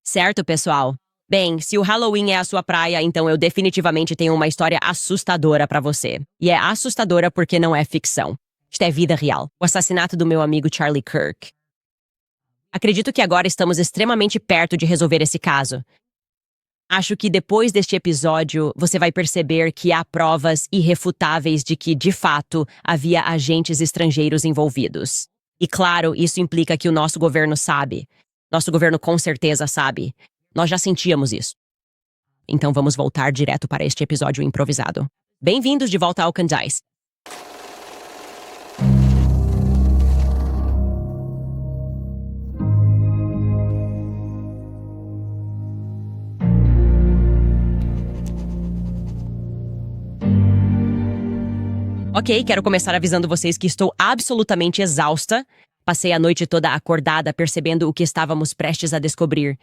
Certo, pessoal? Bem, se o Halloween é a sua praia, então eu definitivamente tenho uma história assustadora pra você. E é assustadora porque não é ficção. Isto é vida real. O assassinato do meu amigo Charlie Kirk. Acredito que agora estamos extremamente perto de resolver esse caso. Acho que depois deste episódio, você vai perceber que há provas irrefutáveis de que, de fato, havia agentes estrangeiros envolvidos. E claro, isso implica que o nosso governo sabe. Nosso governo com certeza sabe. Nós já sentíamos isso. Então vamos voltar direto para este episódio improvisado. Bem-vindos de volta ao Candice. Ok, quero começar avisando vocês que estou absolutamente exausta. Passei a noite toda acordada percebendo o que estávamos prestes a descobrir.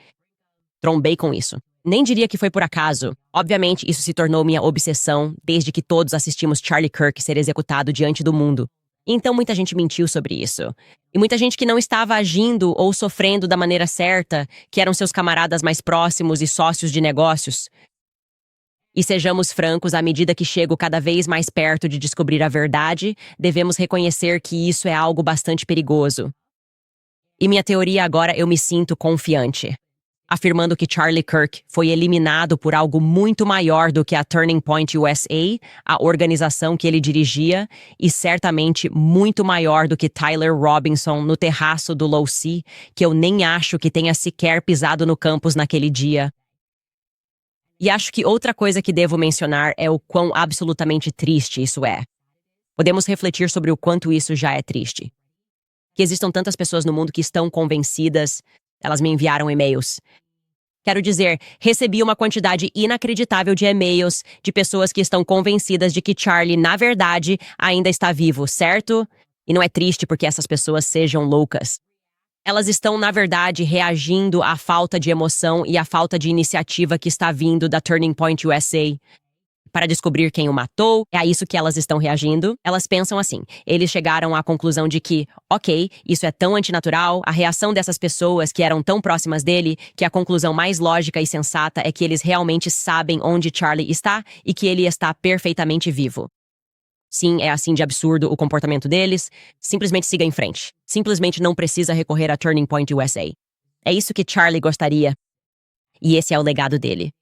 Trombei com isso. Nem diria que foi por acaso. Obviamente, isso se tornou minha obsessão desde que todos assistimos Charlie Kirk ser executado diante do mundo. Então muita gente mentiu sobre isso. E muita gente que não estava agindo ou sofrendo da maneira certa, que eram seus camaradas mais próximos e sócios de negócios. E sejamos francos, à medida que chego cada vez mais perto de descobrir a verdade, devemos reconhecer que isso é algo bastante perigoso. E minha teoria agora eu me sinto confiante, afirmando que Charlie Kirk foi eliminado por algo muito maior do que a Turning Point USA, a organização que ele dirigia, e certamente muito maior do que Tyler Robinson no terraço do Low C, que eu nem acho que tenha sequer pisado no campus naquele dia. E acho que outra coisa que devo mencionar é o quão absolutamente triste isso é. Podemos refletir sobre o quanto isso já é triste. Que existam tantas pessoas no mundo que estão convencidas, elas me enviaram e-mails. Quero dizer, recebi uma quantidade inacreditável de e-mails de pessoas que estão convencidas de que Charlie, na verdade, ainda está vivo, certo? E não é triste porque essas pessoas sejam loucas. Elas estão, na verdade, reagindo à falta de emoção e à falta de iniciativa que está vindo da Turning Point USA. Para descobrir quem o matou, é a isso que elas estão reagindo. Elas pensam assim, eles chegaram à conclusão de que, ok, isso é tão antinatural, a reação dessas pessoas que eram tão próximas dele, que a conclusão mais lógica e sensata é que eles realmente sabem onde Charlie está e que ele está perfeitamente vivo. Sim, é assim de absurdo o comportamento deles. Simplesmente siga em frente. Simplesmente não precisa recorrer a Turning Point USA. É isso que Charlie gostaria. E esse é o legado dele.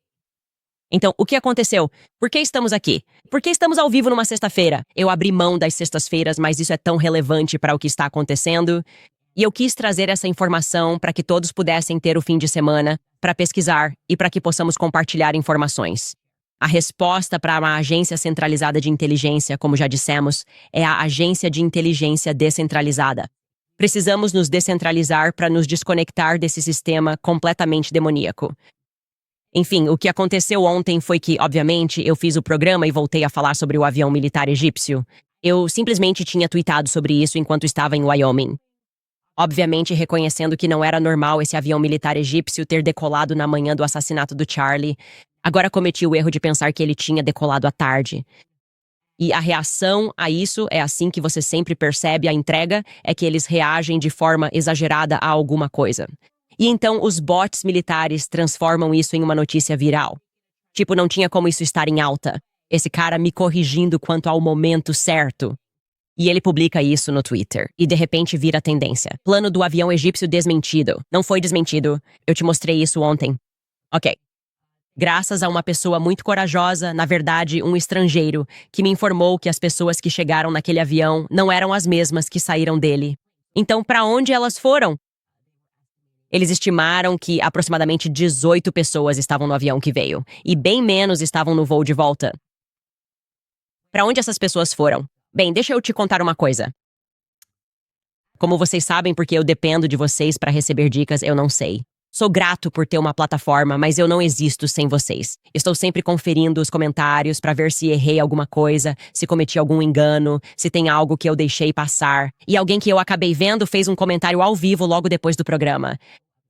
Então, o que aconteceu? Por que estamos aqui? Por que estamos ao vivo numa sexta-feira? Eu abri mão das sextas-feiras, mas isso é tão relevante para o que está acontecendo. E eu quis trazer essa informação para que todos pudessem ter o fim de semana, para pesquisar e para que possamos compartilhar informações. A resposta para uma agência centralizada de inteligência, como já dissemos, é a agência de inteligência descentralizada. Precisamos nos descentralizar para nos desconectar desse sistema completamente demoníaco. Enfim, o que aconteceu ontem foi que, obviamente, eu fiz o programa e voltei a falar sobre o avião militar egípcio. Eu simplesmente tinha tweetado sobre isso enquanto estava em Wyoming. Obviamente reconhecendo que não era normal esse avião militar egípcio ter decolado na manhã do assassinato do Charlie. Agora cometi o erro de pensar que ele tinha decolado à tarde. E a reação a isso é assim que você sempre percebe a entrega, é que eles reagem de forma exagerada a alguma coisa. E então os bots militares transformam isso em uma notícia viral. Tipo, não tinha como isso estar em alta. Esse cara me corrigindo quanto ao momento certo. E ele publica isso no Twitter. E de repente vira tendência. Plano do avião egípcio desmentido. Não foi desmentido. Eu te mostrei isso ontem. Ok. Graças a uma pessoa muito corajosa, na verdade, um estrangeiro, que me informou que as pessoas que chegaram naquele avião não eram as mesmas que saíram dele. Então, para onde elas foram? Eles estimaram que aproximadamente 18 pessoas estavam no avião que veio, e bem menos estavam no voo de volta. Para onde essas pessoas foram? Bem, deixa eu te contar uma coisa. Como vocês sabem, porque eu dependo de vocês para receber dicas, eu não sei. Sou grato por ter uma plataforma, mas eu não existo sem vocês. Estou sempre conferindo os comentários para ver se errei alguma coisa, se cometi algum engano, se tem algo que eu deixei passar. E alguém que eu acabei vendo fez um comentário ao vivo logo depois do programa.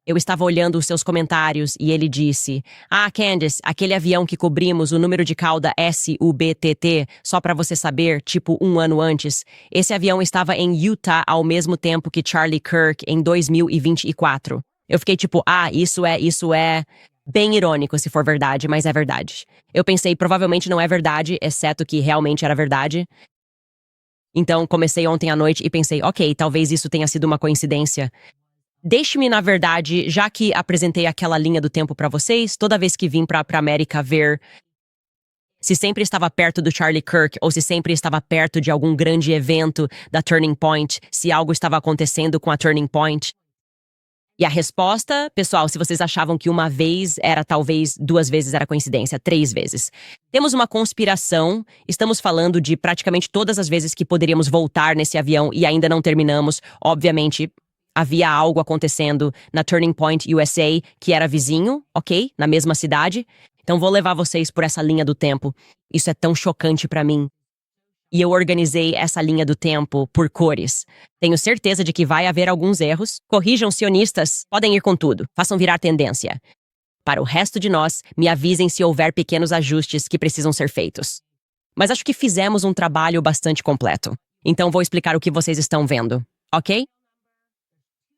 Eu estava olhando os seus comentários e ele disse: "Ah, Candice, aquele avião que cobrimos, o número de cauda SUBTT, só para você saber, tipo 1 ano antes, esse avião estava em Utah ao mesmo tempo que Charlie Kirk em 2024. Eu fiquei tipo, isso é bem irônico se for verdade, mas é verdade. Eu pensei, provavelmente não é verdade, exceto que realmente era verdade. Então, comecei ontem à noite e pensei, ok, talvez isso tenha sido uma coincidência. Deixe-me, na verdade, já que apresentei aquela linha do tempo pra vocês, toda vez que vim pra América ver se sempre estava perto do Charlie Kirk ou se sempre estava perto de algum grande evento da Turning Point, se algo estava acontecendo com a Turning Point. E a resposta, pessoal, se vocês achavam que uma vez era talvez, 2 vezes era coincidência, 3 vezes. Temos uma conspiração, estamos falando de praticamente todas as vezes que poderíamos voltar nesse avião e ainda não terminamos. Obviamente, havia algo acontecendo na Turning Point USA, que era vizinho, ok? Na mesma cidade. Então vou levar vocês por essa linha do tempo. Isso é tão chocante pra mim. E eu organizei essa linha do tempo por cores. Tenho certeza de que vai haver alguns erros. Corrijam, sionistas. Podem ir com tudo. Façam virar tendência. Para o resto de nós, me avisem se houver pequenos ajustes que precisam ser feitos. Mas acho que fizemos um trabalho bastante completo. Então vou explicar o que vocês estão vendo, ok?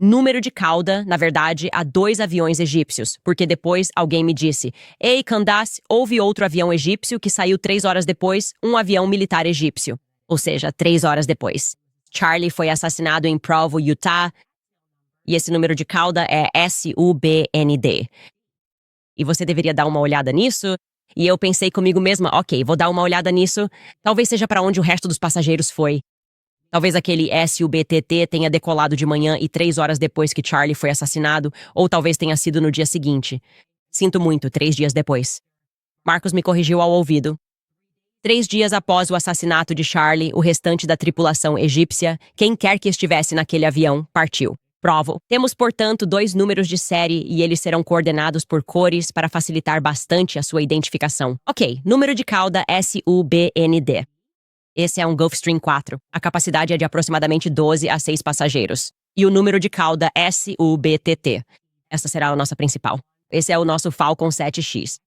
Número de cauda, na verdade, há 2 aviões egípcios, porque depois alguém me disse: Ei, Candace, houve outro avião egípcio que saiu 3 horas depois, um avião militar egípcio. Ou seja, 3 horas depois. Charlie foi assassinado em Provo, Utah, e esse número de cauda é SUBND. E você deveria dar uma olhada nisso. E eu pensei comigo mesma, ok, vou dar uma olhada nisso. Talvez seja para onde o resto dos passageiros foi. Talvez aquele SUBTT tenha decolado de manhã e 3 horas depois que Charlie foi assassinado, ou talvez tenha sido no dia seguinte. Sinto muito, 3 dias depois. Marcos me corrigiu ao ouvido. 3 dias após o assassinato de Charlie, o restante da tripulação egípcia, quem quer que estivesse naquele avião, partiu. Provo. Temos, portanto, 2 números de série e eles serão coordenados por cores para facilitar bastante a sua identificação. Ok, número de cauda SUBND. Esse é um Gulfstream 4. A capacidade é de aproximadamente 12 a 6 passageiros. E o número de cauda SUBTT. Essa será a nossa principal. Esse é o nosso Falcon 7X.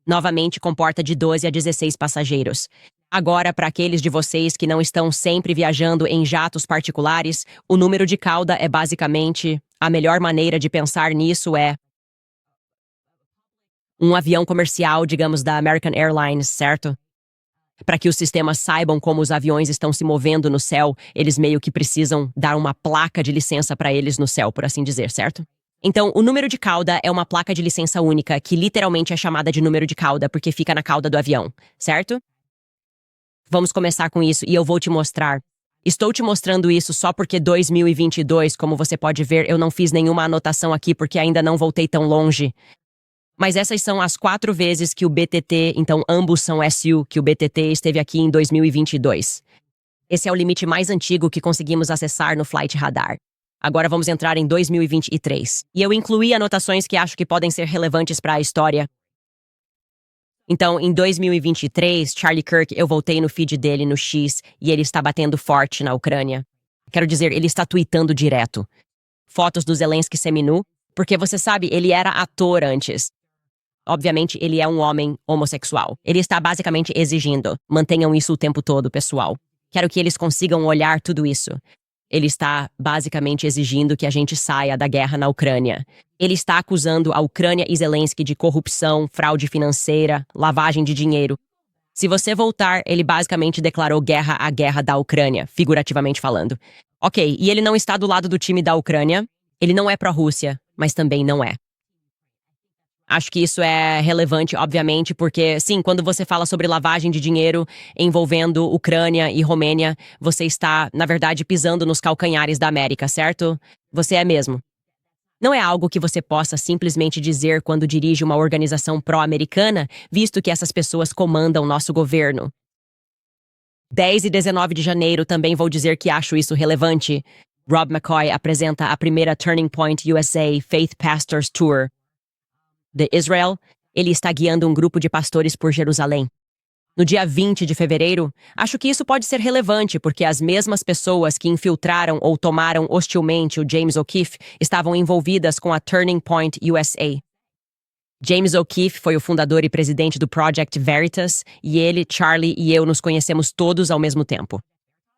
Novamente comporta de 12 a 16 passageiros. Agora, para aqueles de vocês que não estão sempre viajando em jatos particulares, o número de cauda é basicamente... A melhor maneira de pensar nisso é... um avião comercial, digamos, da American Airlines, certo? Para que os sistemas saibam como os aviões estão se movendo no céu, eles meio que precisam dar uma placa de licença para eles no céu, por assim dizer, certo? Então, o número de cauda é uma placa de licença única, que literalmente é chamada de número de cauda, porque fica na cauda do avião, certo? Vamos começar com isso e eu vou te mostrar. Estou te mostrando isso só porque 2022, como você pode ver, eu não fiz nenhuma anotação aqui porque ainda não voltei tão longe. Mas essas são as 4 vezes que o BTT, então ambos são SU, que o BTT esteve aqui em 2022. Esse é o limite mais antigo que conseguimos acessar no Flight Radar. Agora vamos entrar em 2023. E eu incluí anotações que acho que podem ser relevantes para a história. Então, em 2023, Charlie Kirk, eu voltei no feed dele no X e ele está batendo forte na Ucrânia. Quero dizer, ele está tweetando direto. Fotos do Zelensky seminu, porque você sabe, ele era ator antes. Obviamente, ele é um homem homossexual. Ele está basicamente exigindo. Mantenham isso o tempo todo, pessoal. Quero que eles consigam olhar tudo isso. Ele está basicamente exigindo que a gente saia da guerra na Ucrânia. Ele está acusando a Ucrânia e Zelensky de corrupção, fraude financeira, lavagem de dinheiro. Se você voltar, ele basicamente declarou guerra à guerra da Ucrânia, figurativamente falando. Ok, e ele não está do lado do time da Ucrânia. Ele não é pró-Rússia, mas também não é. Acho que isso é relevante, obviamente, porque, sim, quando você fala sobre lavagem de dinheiro envolvendo Ucrânia e Romênia, você está, na verdade, pisando nos calcanhares da América, certo? Você é mesmo. Não é algo que você possa simplesmente dizer quando dirige uma organização pró-americana, visto que essas pessoas comandam nosso governo. 10 e 19 de janeiro também vou dizer que acho isso relevante. Rob McCoy apresenta a primeira Turning Point USA Faith Pastors Tour de Israel. Ele está guiando um grupo de pastores por Jerusalém. No dia 20 de fevereiro, acho que isso pode ser relevante porque as mesmas pessoas que infiltraram ou tomaram hostilmente o James O'Keefe estavam envolvidas com a Turning Point USA. James O'Keefe foi o fundador e presidente do Project Veritas, e ele, Charlie e eu nos conhecemos todos ao mesmo tempo.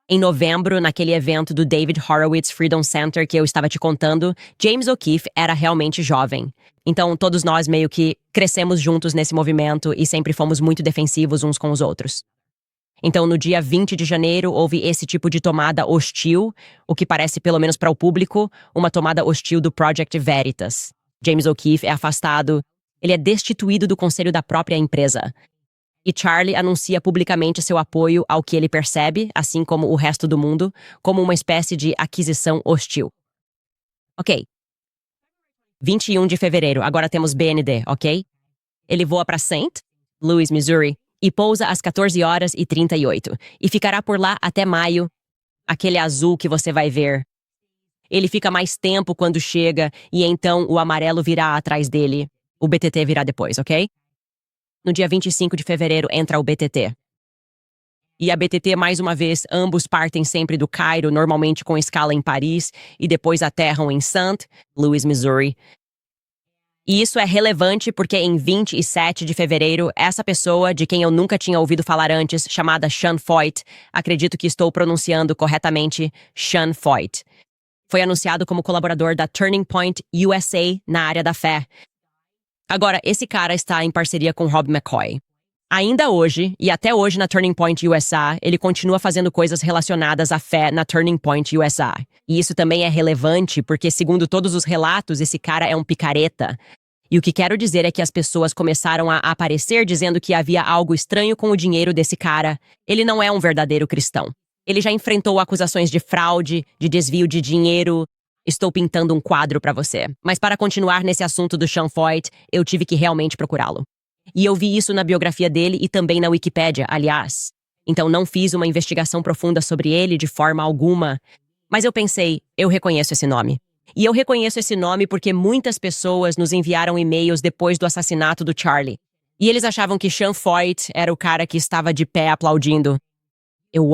Em novembro, naquele evento do David Horowitz Freedom Center que eu estava te contando, James O'Keefe era realmente jovem. Então, todos nós meio que crescemos juntos nesse movimento e sempre fomos muito defensivos uns com os outros. Então, no dia 20 de janeiro, houve esse tipo de tomada hostil, o que parece, pelo menos para o público, uma tomada hostil do Project Veritas. James O'Keefe é afastado, ele é destituído do conselho da própria empresa. E Charlie anuncia publicamente seu apoio ao que ele percebe, assim como o resto do mundo, como uma espécie de aquisição hostil. Ok. 21 de fevereiro, agora temos BND, ok? Ele voa para St. Louis, Missouri, e pousa às 14h38, e ficará por lá até maio, aquele azul que você vai ver. Ele fica mais tempo quando chega, e então o amarelo virá atrás dele. O BTT virá depois, ok? No dia 25 de fevereiro entra o BTT. E a BTT, mais uma vez, ambos partem sempre do Cairo, normalmente com escala em Paris, e depois aterram em St. Louis, Missouri. E isso é relevante porque em 27 de fevereiro, essa pessoa, de quem eu nunca tinha ouvido falar antes, chamada Sean Feucht, acredito que estou pronunciando corretamente, Sean Feucht, foi anunciado como colaborador da Turning Point USA na área da fé. Agora, esse cara está em parceria com Rob McCoy. Ainda hoje, e até hoje na Turning Point USA, ele continua fazendo coisas relacionadas à fé na Turning Point USA. E isso também é relevante porque, segundo todos os relatos, esse cara é um picareta. E o que quero dizer é que as pessoas começaram a aparecer dizendo que havia algo estranho com o dinheiro desse cara. Ele não é um verdadeiro cristão. Ele já enfrentou acusações de fraude, de desvio de dinheiro. Estou pintando um quadro para você. Mas para continuar nesse assunto do Sean Feucht, eu tive que realmente procurá-lo. E eu vi isso na biografia dele e também na Wikipédia, aliás. Então não fiz uma investigação profunda sobre ele de forma alguma. Mas eu pensei, eu reconheço esse nome. E eu reconheço esse nome porque muitas pessoas nos enviaram e-mails depois do assassinato do Charlie. E eles achavam que Sean Feucht era o cara que estava de pé aplaudindo. Eu.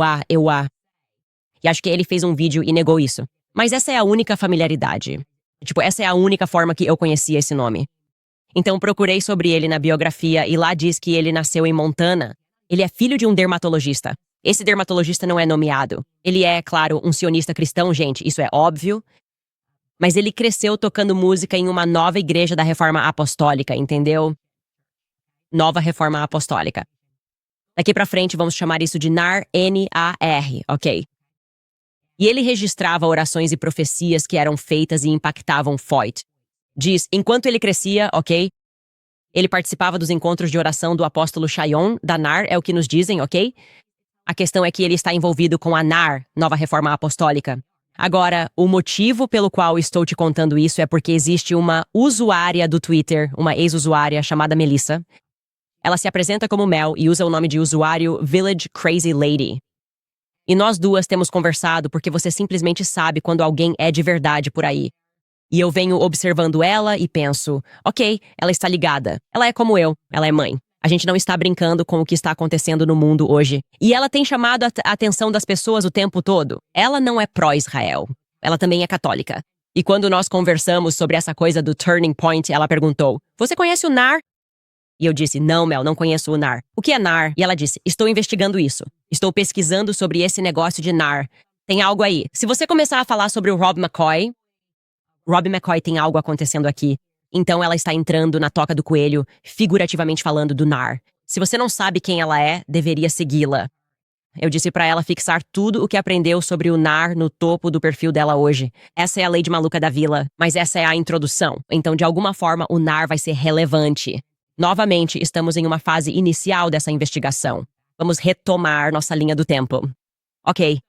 E acho que ele fez um vídeo e negou isso. Mas essa é a única familiaridade. Essa é a única forma que eu conhecia esse nome. Então procurei sobre ele na biografia e lá diz que ele nasceu em Montana. Ele é filho de um dermatologista. Esse dermatologista não é nomeado. Ele é, claro, um sionista cristão, gente, isso é óbvio. Mas ele cresceu tocando música em uma nova igreja da Reforma Apostólica, entendeu? Nova Reforma Apostólica. Daqui pra frente vamos chamar isso de NAR, N-A-R, ok? E ele registrava orações e profecias que eram feitas e impactavam Feucht. Diz, enquanto ele crescia, ok? Ele participava dos encontros de oração do apóstolo Chayon, da NAR, é o que nos dizem, ok? A questão é que ele está envolvido com a NAR, Nova Reforma Apostólica. Agora, o motivo pelo qual estou te contando isso é porque existe uma usuária do Twitter, uma ex-usuária chamada Melissa. Ela se apresenta como Mel e usa o nome de usuário Village Crazy Lady. E nós duas temos conversado porque você simplesmente sabe quando alguém é de verdade por aí. E eu venho observando ela e penso, ok, ela está ligada. Ela é como eu, ela é mãe. A gente não está brincando com o que está acontecendo no mundo hoje. E ela tem chamado a atenção das pessoas o tempo todo. Ela não é pró-Israel. Ela também é católica. E quando nós conversamos sobre essa coisa do Turning Point, ela perguntou, você conhece o NAR? E eu disse, não, Mel, não conheço o NAR. O que é NAR? E ela disse, estou investigando isso. Estou pesquisando sobre esse negócio de NAR. Tem algo aí. Se você começar a falar sobre o Rob McCoy tem algo acontecendo aqui. Então ela está entrando na toca do coelho, figurativamente falando do NAR. Se você não sabe quem ela é, deveria segui-la. Eu disse pra ela fixar tudo o que aprendeu sobre o NAR no topo do perfil dela hoje. Essa é a Lady Maluca da Vila, mas essa é a introdução. Então, de alguma forma, o NAR vai ser relevante. Novamente, estamos em uma fase inicial dessa investigação. Vamos retomar nossa linha do tempo. Ok.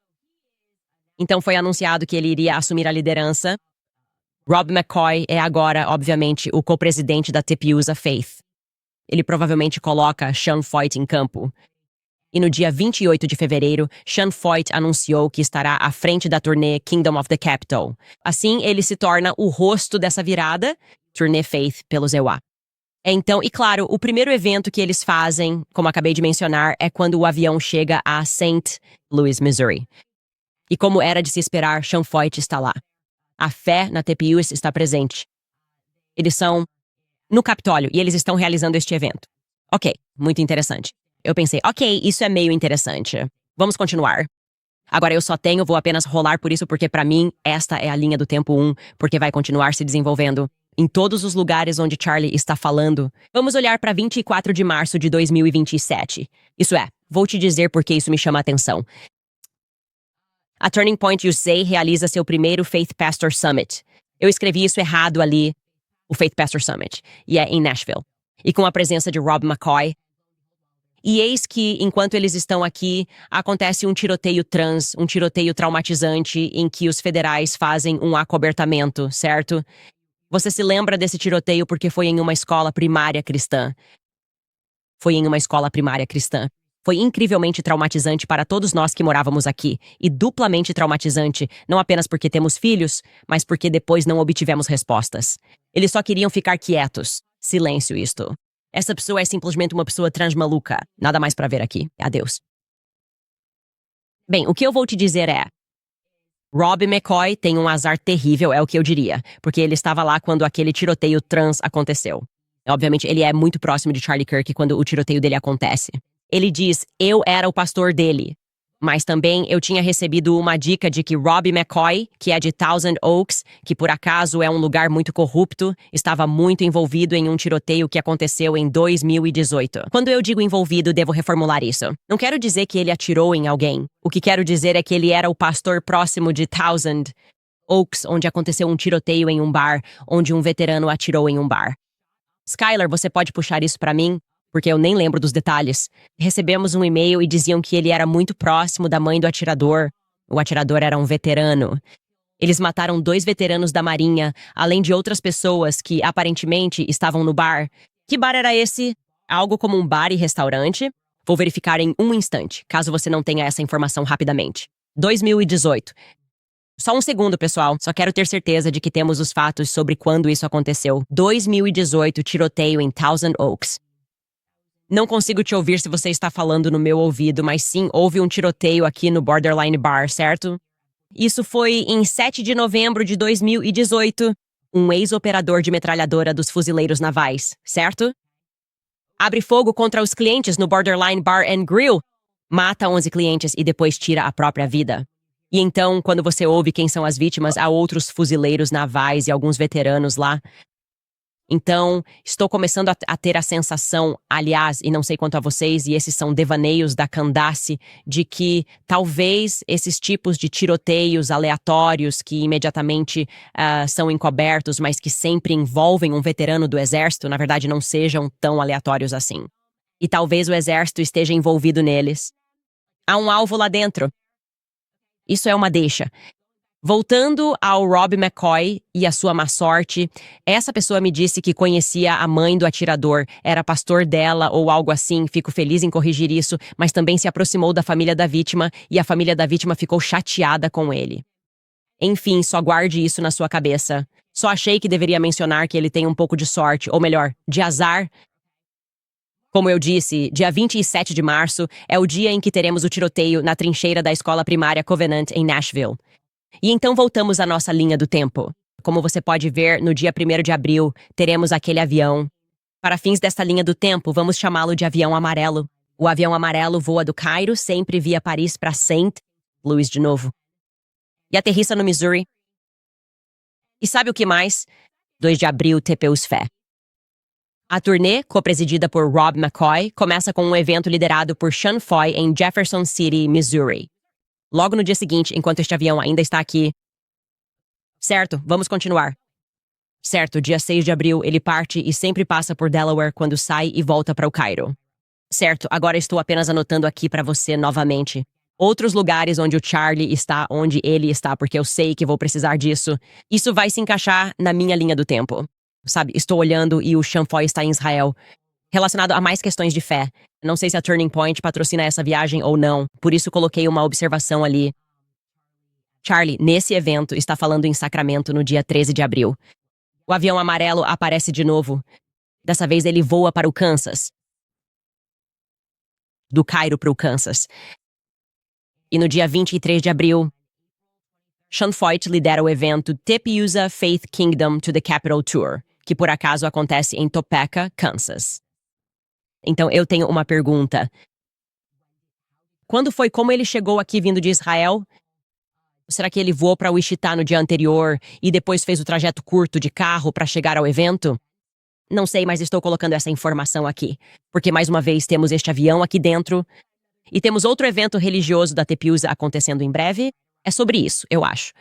Então foi anunciado que ele iria assumir a liderança. Rob McCoy é agora, obviamente, o co-presidente da TPUSA Faith. Ele provavelmente coloca Sean Feucht em campo. E no dia 28 de fevereiro, Sean Feucht anunciou que estará à frente da turnê Kingdom of the Capitol. Assim, ele se torna o rosto dessa virada, turnê Faith pelos EUA. Então, e claro, o primeiro evento que eles fazem, como acabei de mencionar, é quando o avião chega a St. Louis, Missouri. E como era de se esperar, Sean Feucht está lá. A fé na TPUS está presente. Eles são no Capitólio e eles estão realizando este evento. Ok, muito interessante. Eu pensei, ok, isso é meio interessante. Vamos continuar. Agora eu vou apenas rolar por isso porque pra mim esta é a linha do tempo 1, porque vai continuar se desenvolvendo em todos os lugares onde Charlie está falando. Vamos olhar para 24 de março de 2027. Isso é, vou te dizer porque isso me chama a atenção. A Turning Point USA realiza seu primeiro Faith Pastor Summit. Eu escrevi isso errado ali, o Faith Pastor Summit, e é em Nashville. E com a presença de Rob McCoy. E eis que, enquanto eles estão aqui, acontece um tiroteio trans, um tiroteio traumatizante em que os federais fazem um acobertamento, certo? Você se lembra desse tiroteio porque foi em uma escola primária cristã. Foi em uma escola primária cristã. Foi incrivelmente traumatizante para todos nós que morávamos aqui, e duplamente traumatizante, não apenas porque temos filhos, mas porque depois não obtivemos respostas. Eles só queriam ficar quietos. Silêncio isto. Essa pessoa é simplesmente uma pessoa transmaluca. Nada mais para ver aqui. Adeus. Bem, o que eu vou te dizer é... Rob McCoy tem um azar terrível, é o que eu diria, porque ele estava lá quando aquele tiroteio trans aconteceu. Obviamente, ele é muito próximo de Charlie Kirk quando o tiroteio dele acontece. Ele diz, eu era o pastor dele. Mas também eu tinha recebido uma dica de que Rob McCoy, que é de Thousand Oaks, que por acaso é um lugar muito corrupto, estava muito envolvido em um tiroteio que aconteceu em 2018. Quando eu digo envolvido, devo reformular isso. Não quero dizer que ele atirou em alguém. O que quero dizer é que ele era o pastor próximo de Thousand Oaks, onde aconteceu um tiroteio em um bar, onde um veterano atirou em um bar. Skylar, você pode puxar isso pra mim? Porque eu nem lembro dos detalhes. Recebemos um e-mail e diziam que ele era muito próximo da mãe do atirador. O atirador era um veterano. Eles mataram 2 veteranos da Marinha, além de outras pessoas que, aparentemente, estavam no bar. Que bar era esse? Algo como um bar e restaurante? Vou verificar em um instante, caso você não tenha essa informação rapidamente. 2018. Só um segundo, pessoal. Só quero ter certeza de que temos os fatos sobre quando isso aconteceu. 2018, tiroteio em Thousand Oaks. Não consigo te ouvir se você está falando no meu ouvido, mas sim, houve um tiroteio aqui no Borderline Bar, certo? Isso foi em 7 de novembro de 2018. Um ex-operador de metralhadora dos fuzileiros navais, certo? Abre fogo contra os clientes no Borderline Bar and Grill. Mata 11 clientes e depois tira a própria vida. E então, quando você ouve quem são as vítimas, há outros fuzileiros navais e alguns veteranos lá. Então, estou começando a ter a sensação, aliás, e não sei quanto a vocês, e esses são devaneios da Candace, de que talvez esses tipos de tiroteios aleatórios que imediatamente são encobertos, mas que sempre envolvem um veterano do exército, na verdade não sejam tão aleatórios assim. E talvez o exército esteja envolvido neles. Há um alvo lá dentro. Isso é uma deixa. Voltando ao Rob McCoy e a sua má sorte, essa pessoa me disse que conhecia a mãe do atirador, era pastor dela ou algo assim, fico feliz em corrigir isso, mas também se aproximou da família da vítima e a família da vítima ficou chateada com ele. Enfim, só guarde isso na sua cabeça. Só achei que deveria mencionar que ele tem um pouco de sorte, ou melhor, de azar. Como eu disse, dia 27 de março é o dia em que teremos o tiroteio na trincheira da escola primária Covenant em Nashville. E então voltamos à nossa linha do tempo. Como você pode ver, no dia 1º de abril, teremos aquele avião. Para fins desta linha do tempo, vamos chamá-lo de avião amarelo. O avião amarelo voa do Cairo, sempre via Paris para St. Louis de novo. E aterrissa no Missouri. E sabe o que mais? 2 de abril, TPU's Fé. A turnê, co-presidida por Rob McCoy, começa com um evento liderado por Sean Foy em Jefferson City, Missouri. Logo no dia seguinte, enquanto este avião ainda está aqui... Certo, vamos continuar. Certo, dia 6 de abril, ele parte e sempre passa por Delaware quando sai e volta para o Cairo. Certo, agora estou apenas anotando aqui para você novamente. Outros lugares onde o Charlie está, onde ele está, porque eu sei que vou precisar disso. Isso vai se encaixar na minha linha do tempo. Sabe, estou olhando e o Sean Foy está em Israel. Relacionado a mais questões de fé. Não sei se a Turning Point patrocina essa viagem ou não, por isso coloquei uma observação ali. Charlie, nesse evento, está falando em Sacramento no dia 13 de abril. O avião amarelo aparece de novo. Dessa vez ele voa para o Kansas. Do Cairo para o Kansas. E no dia 23 de abril, Sean Foyt lidera o evento TPUSA Faith Kingdom to the Capital Tour, que por acaso acontece em Topeka, Kansas. Então, eu tenho uma pergunta. Quando foi como ele chegou aqui vindo de Israel? Será que ele voou para Wichita no dia anterior e depois fez o trajeto curto de carro para chegar ao evento? Não sei, mas estou colocando essa informação aqui, porque mais uma vez temos este avião aqui dentro e temos outro evento religioso da TPUSA acontecendo em breve. É sobre isso, eu acho.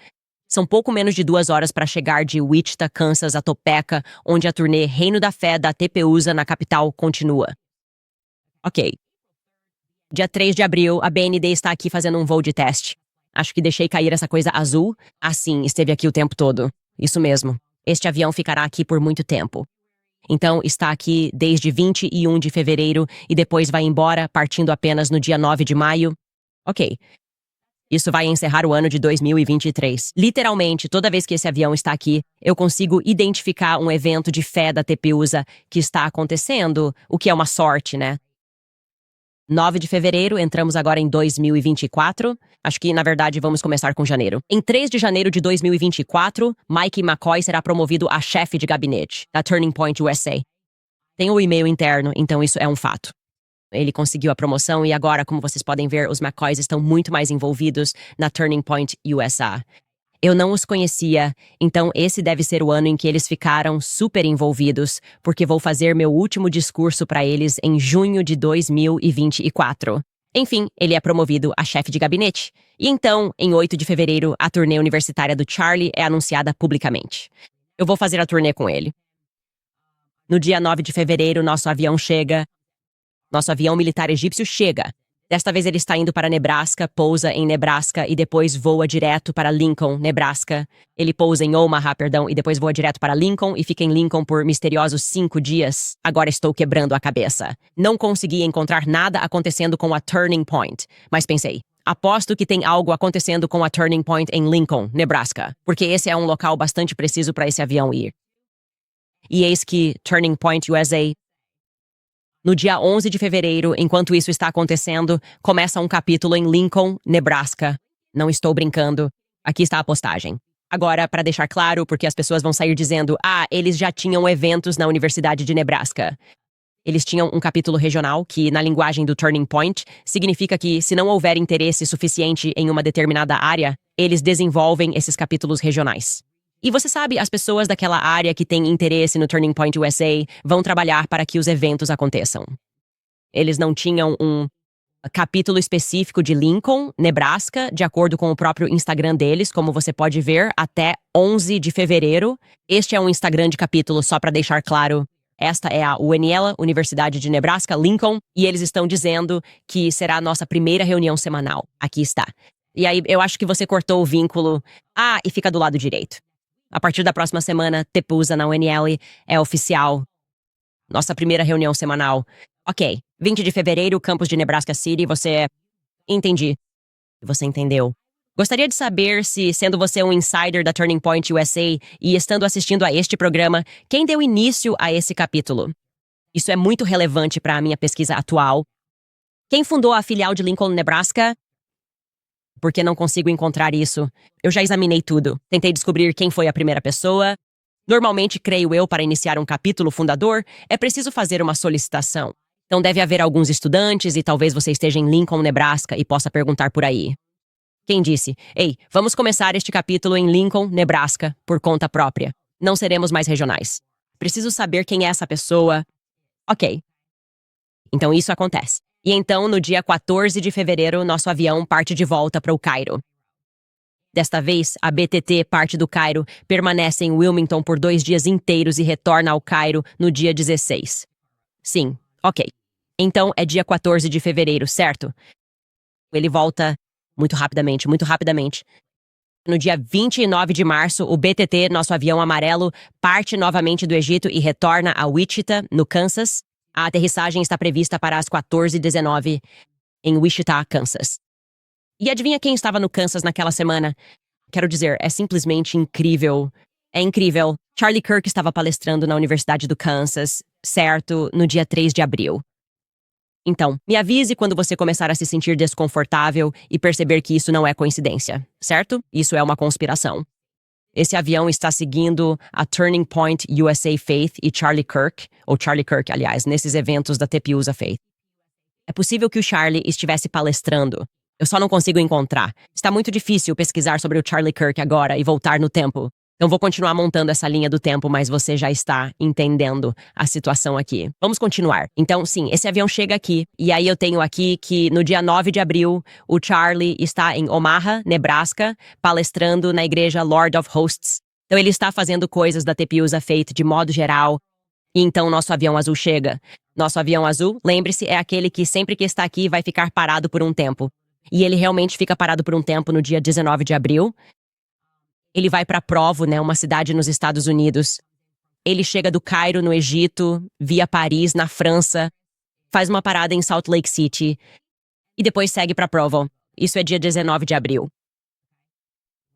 São pouco menos de 2 horas para chegar de Wichita, Kansas a Topeka, onde a turnê Reino da Fé da TPUSA na capital continua. Ok. Dia 3 de abril, a BND está aqui fazendo um voo de teste. Acho que deixei cair essa coisa azul. Ah, sim, esteve aqui o tempo todo. Isso mesmo. Este avião ficará aqui por muito tempo. Então, está aqui desde 21 de fevereiro e depois vai embora, partindo apenas no dia 9 de maio. Ok. Isso vai encerrar o ano de 2023. Literalmente, toda vez que esse avião está aqui, eu consigo identificar um evento de fé da TPUSA que está acontecendo, o que é uma sorte, né? 9 de fevereiro, entramos agora em 2024. Acho que, na verdade, vamos começar com janeiro. Em 3 de janeiro de 2024, Mike McCoy será promovido a chefe de gabinete da Turning Point USA. Tem o e-mail interno, então isso é um fato. Ele conseguiu a promoção e agora, como vocês podem ver, os McCoys estão muito mais envolvidos na Turning Point USA. Eu não os conhecia, então esse deve ser o ano em que eles ficaram super envolvidos, porque vou fazer meu último discurso para eles em junho de 2024. Enfim, ele é promovido a chefe de gabinete. E então, em 8 de fevereiro, a turnê universitária do Charlie é anunciada publicamente. Eu vou fazer a turnê com ele. No dia 9 de fevereiro, nosso avião militar egípcio chega. Desta vez ele está indo para Nebraska, pousa em Nebraska e depois voa direto para Lincoln, Nebraska. Ele pousa em Omaha, e depois voa direto para Lincoln e fica em Lincoln por misteriosos 5 dias. Agora estou quebrando a cabeça. Não consegui encontrar nada acontecendo com a Turning Point, mas pensei, aposto que tem algo acontecendo com a Turning Point em Lincoln, Nebraska, porque esse é um local bastante preciso para esse avião ir. E eis que Turning Point USA... No dia 11 de fevereiro, enquanto isso está acontecendo, começa um capítulo em Lincoln, Nebraska. Não estou brincando. Aqui está a postagem. Agora, para deixar claro, porque as pessoas vão sair dizendo, eles já tinham eventos na Universidade de Nebraska. Eles tinham um capítulo regional que, na linguagem do Turning Point, significa que, se não houver interesse suficiente em uma determinada área, eles desenvolvem esses capítulos regionais. E você sabe, as pessoas daquela área que têm interesse no Turning Point USA vão trabalhar para que os eventos aconteçam. Eles não tinham um capítulo específico de Lincoln, Nebraska, de acordo com o próprio Instagram deles, como você pode ver, até 11 de fevereiro. Este é um Instagram de capítulo, só para deixar claro. Esta é a UNL, Universidade de Nebraska, Lincoln, e eles estão dizendo que será a nossa primeira reunião semanal. Aqui está. E aí, eu acho que você cortou o vínculo. E fica do lado direito. A partir da próxima semana, TPUSA na UNL é oficial. Nossa primeira reunião semanal. Ok, 20 de fevereiro, campus de Nebraska City, você... Entendi. Você entendeu. Gostaria de saber se, sendo você um insider da Turning Point USA e estando assistindo a este programa, quem deu início a esse capítulo? Isso é muito relevante para a minha pesquisa atual. Quem fundou a filial de Lincoln, Nebraska? Porque não consigo encontrar isso. Eu já examinei tudo. Tentei descobrir quem foi a primeira pessoa. Normalmente, creio eu, para iniciar um capítulo fundador, é preciso fazer uma solicitação. Então deve haver alguns estudantes e talvez você esteja em Lincoln, Nebraska e possa perguntar por aí. Quem disse, ei, vamos começar este capítulo em Lincoln, Nebraska, por conta própria. Não seremos mais regionais. Preciso saber quem é essa pessoa. Ok. Então isso acontece. E então, no dia 14 de fevereiro, nosso avião parte de volta para o Cairo. Desta vez, a BTT parte do Cairo, permanece em Wilmington por 2 dias inteiros e retorna ao Cairo no dia 16. Sim, ok. Então, é dia 14 de fevereiro, certo? Ele volta muito rapidamente, muito rapidamente. No dia 29 de março, o BTT, nosso avião amarelo, parte novamente do Egito e retorna a Wichita, no Kansas. A aterrissagem está prevista para as 14h19 em Wichita, Kansas. E adivinha quem estava no Kansas naquela semana? Quero dizer, é simplesmente incrível. É incrível. Charlie Kirk estava palestrando na Universidade do Kansas, certo, no dia 3 de abril. Então, me avise quando você começar a se sentir desconfortável e perceber que isso não é coincidência, certo? Isso é uma conspiração. Esse avião está seguindo a Turning Point USA Faith e Charlie Kirk, ou Charlie Kirk, aliás, nesses eventos da TPUSA Faith. É possível que o Charlie estivesse palestrando. Eu só não consigo encontrar. Está muito difícil pesquisar sobre o Charlie Kirk agora e voltar no tempo. Então vou continuar montando essa linha do tempo, mas você já está entendendo a situação aqui. Vamos continuar. Então, sim, esse avião chega aqui. E aí eu tenho aqui que no dia 9 de abril, o Charlie está em Omaha, Nebraska, palestrando na igreja Lord of Hosts. Então ele está fazendo coisas da TPUSA Faith de modo geral. E então nosso avião azul chega. Nosso avião azul, lembre-se, é aquele que sempre que está aqui vai ficar parado por um tempo. E ele realmente fica parado por um tempo no dia 19 de abril. Ele vai para Provo, né, uma cidade nos Estados Unidos. Ele chega do Cairo, no Egito, via Paris, na França, faz uma parada em Salt Lake City e depois segue para Provo. Isso é dia 19 de abril.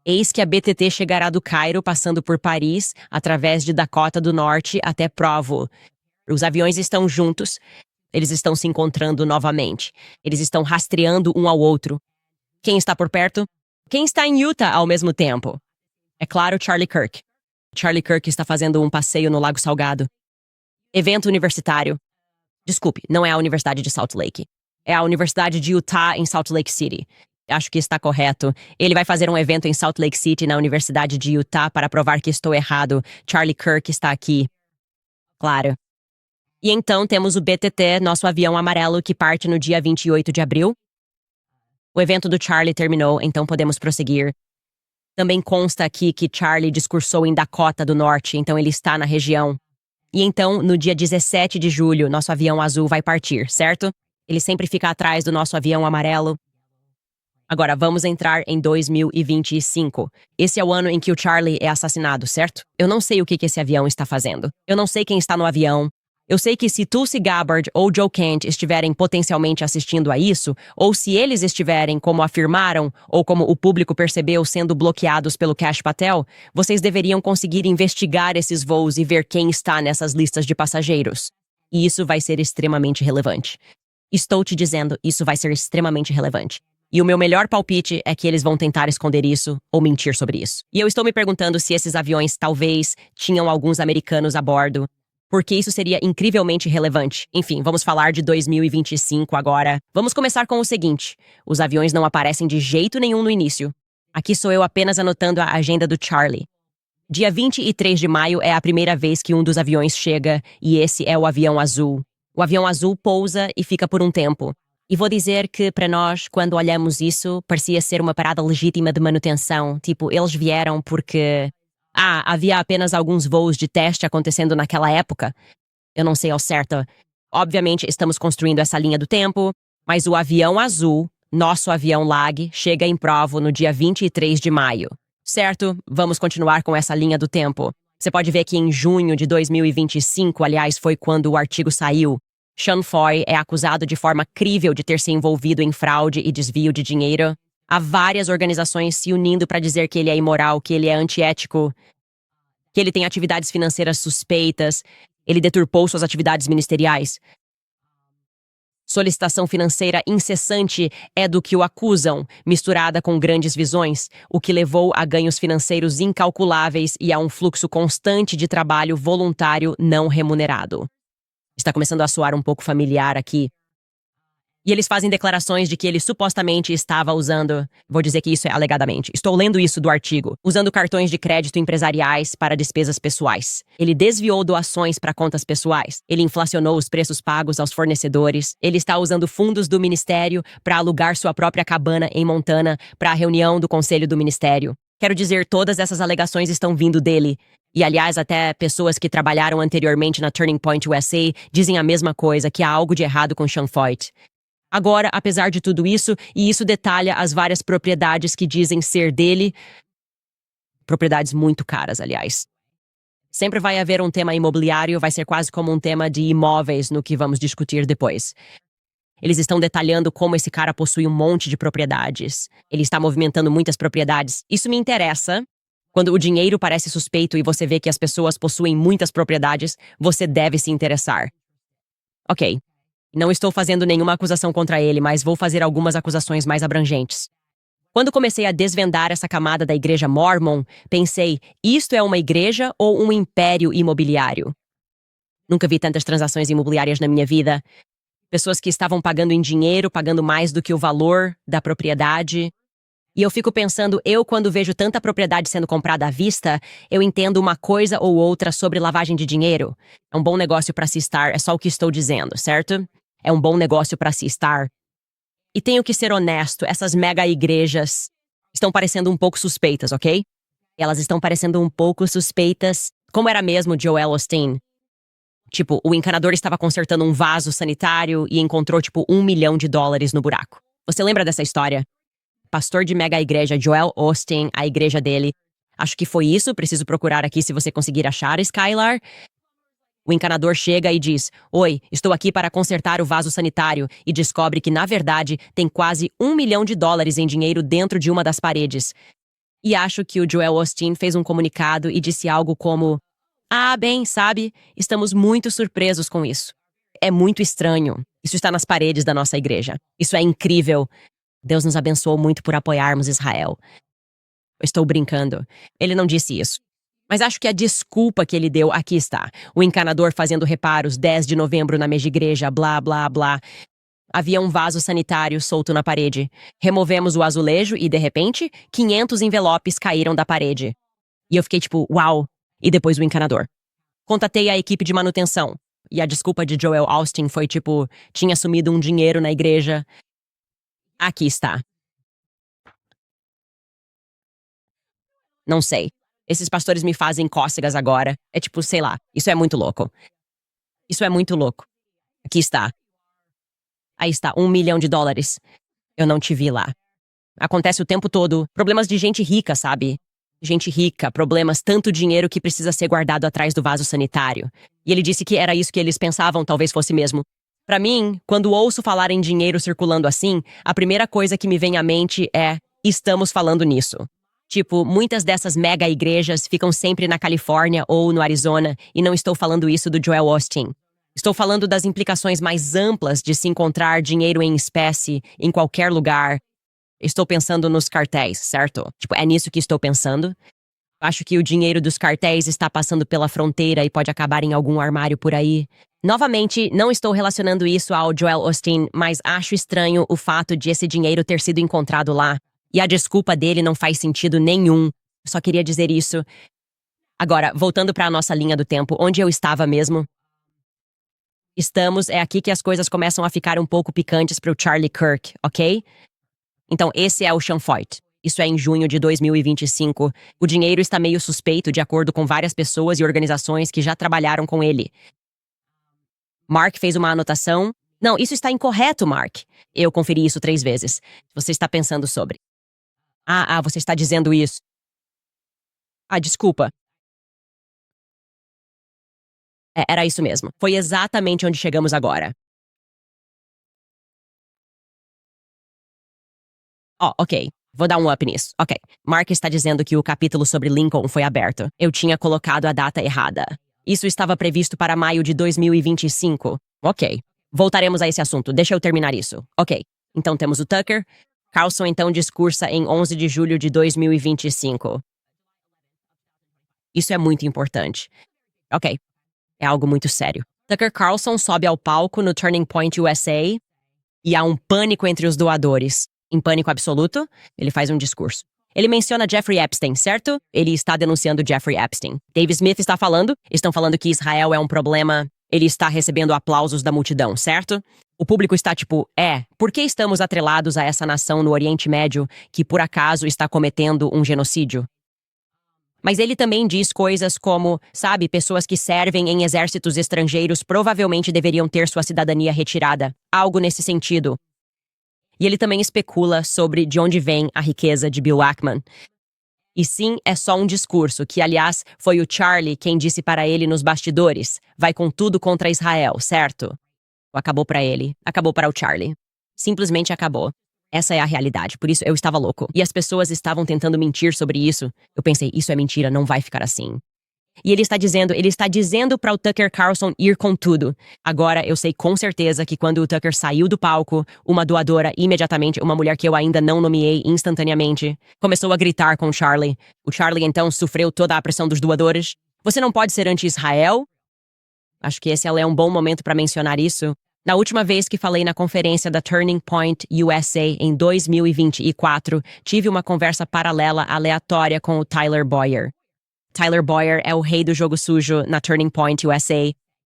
Eis que a BTT chegará do Cairo, passando por Paris, através de Dakota do Norte até Provo. Os aviões estão juntos, eles estão se encontrando novamente. Eles estão rastreando um ao outro. Quem está por perto? Quem está em Utah ao mesmo tempo? É claro, Charlie Kirk. Charlie Kirk está fazendo um passeio no Lago Salgado. Evento universitário. Desculpe, não é a Universidade de Salt Lake. É a Universidade de Utah em Salt Lake City. Acho que está correto. Ele vai fazer um evento em Salt Lake City, na Universidade de Utah, para provar que estou errado. Charlie Kirk está aqui. Claro. E então temos o BTT, nosso avião amarelo, que parte no dia 28 de abril. O evento do Charlie terminou, então podemos prosseguir. Também consta aqui que Charlie discursou em Dakota do Norte, então ele está na região. E então, no dia 17 de julho, nosso avião azul vai partir, certo? Ele sempre fica atrás do nosso avião amarelo. Agora, vamos entrar em 2025. Esse é o ano em que o Charlie é assassinado, certo? Eu não sei o que esse avião está fazendo. Eu não sei quem está no avião. Eu sei que se Tulsi Gabbard ou Joe Kent estiverem potencialmente assistindo a isso, ou se eles estiverem, como afirmaram, ou como o público percebeu, sendo bloqueados pelo Kash Patel, vocês deveriam conseguir investigar esses voos e ver quem está nessas listas de passageiros. E isso vai ser extremamente relevante. Estou te dizendo, isso vai ser extremamente relevante. E o meu melhor palpite é que eles vão tentar esconder isso ou mentir sobre isso. E eu estou me perguntando se esses aviões talvez tinham alguns americanos a bordo, porque isso seria incrivelmente relevante. Enfim, vamos falar de 2025 agora. Vamos começar com o seguinte. Os aviões não aparecem de jeito nenhum no início. Aqui sou eu apenas anotando a agenda do Charlie. Dia 23 de maio é a primeira vez que um dos aviões chega, e esse é o avião azul. O avião azul pousa e fica por um tempo. E vou dizer que, para nós, quando olhamos isso, parecia ser uma parada legítima de manutenção. Tipo, eles vieram porque... havia apenas alguns voos de teste acontecendo naquela época. Eu não sei ao certo. Obviamente, estamos construindo essa linha do tempo, mas o avião azul, nosso avião LAG, chega em Provo no dia 23 de maio. Certo? Vamos continuar com essa linha do tempo. Você pode ver que em junho de 2025, aliás, foi quando o artigo saiu, Sean Foy é acusado de forma crível de ter se envolvido em fraude e desvio de dinheiro. Há várias organizações se unindo para dizer que ele é imoral, que ele é antiético, que ele tem atividades financeiras suspeitas, ele deturpou suas atividades ministeriais. Solicitação financeira incessante é do que o acusam, misturada com grandes visões, o que levou a ganhos financeiros incalculáveis e a um fluxo constante de trabalho voluntário não remunerado. Está começando a soar um pouco familiar aqui. E eles fazem declarações de que ele supostamente estava usando... Vou dizer que isso é alegadamente. Estou lendo isso do artigo. Usando cartões de crédito empresariais para despesas pessoais. Ele desviou doações para contas pessoais. Ele inflacionou os preços pagos aos fornecedores. Ele está usando fundos do ministério para alugar sua própria cabana em Montana para a reunião do conselho do ministério. Quero dizer, todas essas alegações estão vindo dele. E, aliás, até pessoas que trabalharam anteriormente na Turning Point USA dizem a mesma coisa, que há algo de errado com Sean Foyt. Agora, apesar de tudo isso, e isso detalha as várias propriedades que dizem ser dele, propriedades muito caras, aliás. Sempre vai haver um tema imobiliário, vai ser quase como um tema de imóveis no que vamos discutir depois. Eles estão detalhando como esse cara possui um monte de propriedades. Ele está movimentando muitas propriedades. Isso me interessa. Quando o dinheiro parece suspeito e você vê que as pessoas possuem muitas propriedades, você deve se interessar. Ok. Não estou fazendo nenhuma acusação contra ele, mas vou fazer algumas acusações mais abrangentes. Quando comecei a desvendar essa camada da igreja Mormon, pensei, isto é uma igreja ou um império imobiliário? Nunca vi tantas transações imobiliárias na minha vida. Pessoas que estavam pagando em dinheiro, pagando mais do que o valor da propriedade. E eu fico pensando, quando vejo tanta propriedade sendo comprada à vista, eu entendo uma coisa ou outra sobre lavagem de dinheiro. É um bom negócio para se estar, é só o que estou dizendo, certo? É um bom negócio para se estar. E tenho que ser honesto, essas mega igrejas estão parecendo um pouco suspeitas, ok? Elas estão parecendo um pouco suspeitas, como era mesmo Joel Osteen. Tipo, o encanador estava consertando um vaso sanitário e encontrou, tipo, $1 milhão no buraco. Você lembra dessa história? Pastor de mega igreja Joel Osteen, a igreja dele. Acho que foi isso, preciso procurar aqui se você conseguir achar, Skylar. O encanador chega e diz: "Oi, estou aqui para consertar o vaso sanitário", e descobre que, na verdade, tem quase $1 milhão em dinheiro dentro de uma das paredes. E acho que o Joel Osteen fez um comunicado e disse algo como: "Ah, bem, sabe, estamos muito surpresos com isso. É muito estranho. Isso está nas paredes da nossa igreja. Isso é incrível. Deus nos abençoou muito por apoiarmos Israel." Estou brincando. Ele não disse isso. Mas acho que a desculpa que ele deu aqui está. O encanador fazendo reparos 10 de novembro na mesma igreja, blá, blá, blá. Havia um vaso sanitário solto na parede. Removemos o azulejo e, de repente, 500 envelopes caíram da parede. E eu fiquei tipo, uau. E depois o encanador. Contatei a equipe de manutenção. E a desculpa de Joel Osteen foi tipo, tinha sumido um dinheiro na igreja. Aqui está. Não sei. Esses pastores me fazem cócegas agora. É tipo, sei lá, isso é muito louco. Isso é muito louco. Aqui está. Aí está, $1 milhão. Eu não te vi lá. Acontece o tempo todo. Problemas de gente rica, sabe? Gente rica, problemas, tanto dinheiro que precisa ser guardado atrás do vaso sanitário. E ele disse que era isso que eles pensavam, talvez fosse mesmo. Pra mim, quando ouço falar em dinheiro circulando assim, a primeira coisa que me vem à mente é: estamos falando nisso. Tipo, muitas dessas mega igrejas ficam sempre na Califórnia ou no Arizona, e não estou falando isso do Joel Osteen. Estou falando das implicações mais amplas de se encontrar dinheiro em espécie em qualquer lugar. Estou pensando nos cartéis, certo? Tipo, é nisso que estou pensando. Acho que o dinheiro dos cartéis está passando pela fronteira e pode acabar em algum armário por aí. Novamente, não estou relacionando isso ao Joel Osteen, mas acho estranho o fato de esse dinheiro ter sido encontrado lá. E a desculpa dele não faz sentido nenhum. Só queria dizer isso. Agora, voltando para a nossa linha do tempo, onde eu estava mesmo? É aqui que as coisas começam a ficar um pouco picantes para o Charlie Kirk, ok? Então, esse é o Sean Feucht. Isso é em junho de 2025. O dinheiro está meio suspeito de acordo com várias pessoas e organizações que já trabalharam com ele. Mark fez uma anotação. Não, isso está incorreto, Mark. Eu conferi isso 3 vezes. Você está pensando sobre. Você está dizendo isso. Desculpa. Era isso mesmo. Foi exatamente onde chegamos agora. Ok. Vou dar um up nisso. Ok. Mark está dizendo que o capítulo sobre Lincoln foi aberto. Eu tinha colocado a data errada. Isso estava previsto para maio de 2025. Ok. Voltaremos a esse assunto. Deixa eu terminar isso. Ok. Então temos o Tucker. Carlson então discursa em 11 de julho de 2025. Isso é muito importante. Ok. É algo muito sério. Tucker Carlson sobe ao palco no Turning Point USA e há um pânico entre os doadores. Em pânico absoluto, ele faz um discurso. Ele menciona Jeffrey Epstein, certo? Ele está denunciando Jeffrey Epstein. Dave Smith está falando, estão falando que Israel é um problema. Ele está recebendo aplausos da multidão, certo? O público está tipo, por que estamos atrelados a essa nação no Oriente Médio que por acaso está cometendo um genocídio? Mas ele também diz coisas como, sabe, pessoas que servem em exércitos estrangeiros provavelmente deveriam ter sua cidadania retirada. Algo nesse sentido. E ele também especula sobre de onde vem a riqueza de Bill Ackman. E sim, é só um discurso, que aliás foi o Charlie quem disse para ele nos bastidores. Vai com tudo contra Israel, certo? Acabou para ele. Acabou para o Charlie. Simplesmente acabou. Essa é a realidade, por isso eu estava louco. E as pessoas estavam tentando mentir sobre isso. Eu pensei, isso é mentira, não vai ficar assim. E ele está dizendo para o Tucker Carlson ir com tudo. Agora, eu sei com certeza que quando o Tucker saiu do palco, uma doadora imediatamente, uma mulher que eu ainda não nomeei instantaneamente, começou a gritar com o Charlie. O Charlie então sofreu toda a pressão dos doadores. Você não pode ser anti-Israel? Acho que esse é um bom momento para mencionar isso. Na última vez que falei na conferência da Turning Point USA em 2024, tive uma conversa paralela aleatória com o Tyler Boyer. Tyler Boyer é o rei do jogo sujo na Turning Point USA.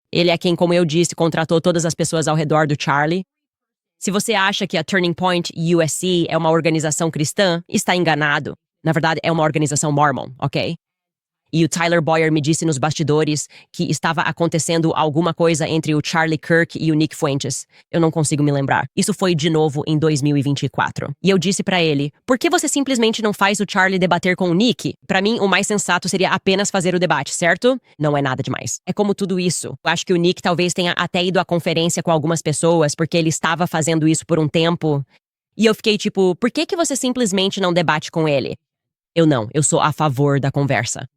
Ele é quem, como eu disse, contratou todas as pessoas ao redor do Charlie. Se você acha que a Turning Point USA é uma organização cristã, está enganado. Na verdade, é uma organização Mormon, ok? E o Tyler Boyer me disse nos bastidores que estava acontecendo alguma coisa entre o Charlie Kirk e o Nick Fuentes. Eu não consigo me lembrar. Isso foi de novo em 2024. E eu disse pra ele, por que você simplesmente não faz o Charlie debater com o Nick? Pra mim, o mais sensato seria apenas fazer o debate, certo? Não é nada demais. É como tudo isso. Eu acho que o Nick talvez tenha até ido à conferência com algumas pessoas porque ele estava fazendo isso por um tempo. E eu fiquei tipo, por que você simplesmente não debate com ele? Eu sou a favor da conversa.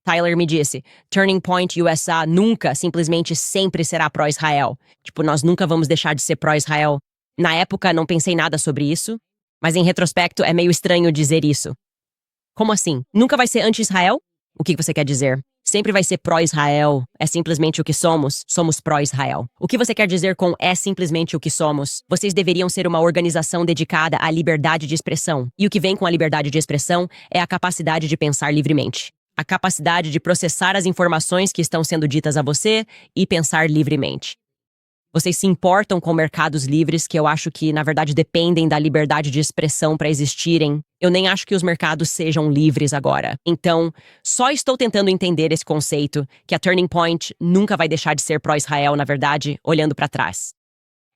Tyler me disse, Turning Point USA nunca, simplesmente sempre será pró-Israel. Tipo, nós nunca vamos deixar de ser pró-Israel. Na época, não pensei nada sobre isso, mas em retrospecto é meio estranho dizer isso. Como assim? Nunca vai ser anti-Israel? O que você quer dizer? Sempre vai ser pró-Israel. É simplesmente o que somos. Somos pró-Israel. O que você quer dizer com é simplesmente o que somos? Vocês deveriam ser uma organização dedicada à liberdade de expressão. E o que vem com a liberdade de expressão é a capacidade de pensar livremente. A capacidade de processar as informações que estão sendo ditas a você e pensar livremente. Vocês se importam com mercados livres que eu acho que, na verdade, dependem da liberdade de expressão para existirem. Eu nem acho que os mercados sejam livres agora. Então, só estou tentando entender esse conceito, que a Turning Point nunca vai deixar de ser pró-Israel, na verdade, olhando para trás.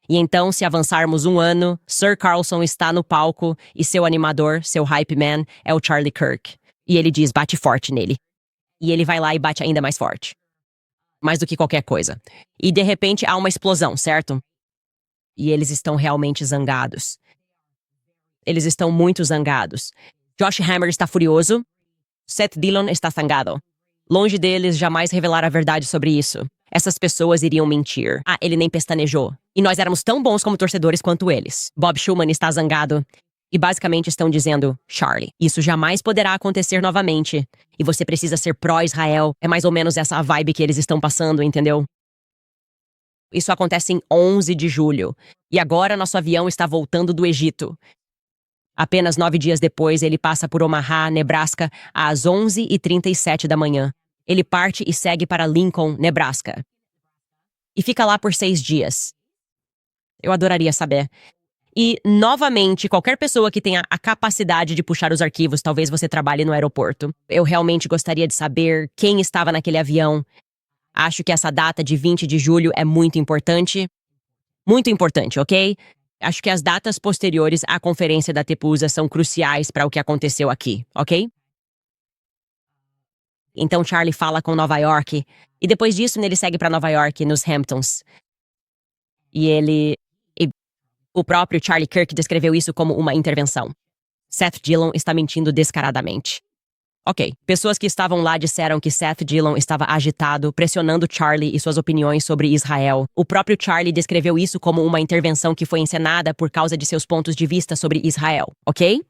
E então, se avançarmos um ano, Sir Carlson está no palco e seu animador, seu hype man, é o Charlie Kirk. E ele diz, bate forte nele. E ele vai lá e bate ainda mais forte. Mais do que qualquer coisa. E de repente há uma explosão, certo? E eles estão realmente zangados. Eles estão muito zangados. Josh Hammer está furioso. Seth Dillon está zangado. Longe deles jamais revelar a verdade sobre isso. Essas pessoas iriam mentir. Ah, ele nem pestanejou. E nós éramos tão bons como torcedores quanto eles. Bob Schumann está zangado. E basicamente estão dizendo, Charlie, isso jamais poderá acontecer novamente. E você precisa ser pró-Israel. É mais ou menos essa a vibe que eles estão passando, entendeu? Isso acontece em 11 de julho. E agora nosso avião está voltando do Egito. Apenas 9 dias depois, ele passa por Omaha, Nebraska, às 11h37 da manhã. Ele parte e segue para Lincoln, Nebraska. E fica lá por 6 dias. Eu adoraria saber. E, novamente, qualquer pessoa que tenha a capacidade de puxar os arquivos, talvez você trabalhe no aeroporto. Eu realmente gostaria de saber quem estava naquele avião. Acho que essa data de 20 de julho é muito importante. Muito importante, ok? Acho que as datas posteriores à conferência da TEPUSA são cruciais para o que aconteceu aqui, ok? Então Charlie fala com Nova York, e depois disso ele segue para Nova York, nos Hamptons. O próprio Charlie Kirk descreveu isso como uma intervenção. Seth Dillon está mentindo descaradamente. Ok, pessoas que estavam lá disseram que Seth Dillon estava agitado, pressionando Charlie e suas opiniões sobre Israel. O próprio Charlie descreveu isso como uma intervenção que foi encenada por causa de seus pontos de vista sobre Israel, ok?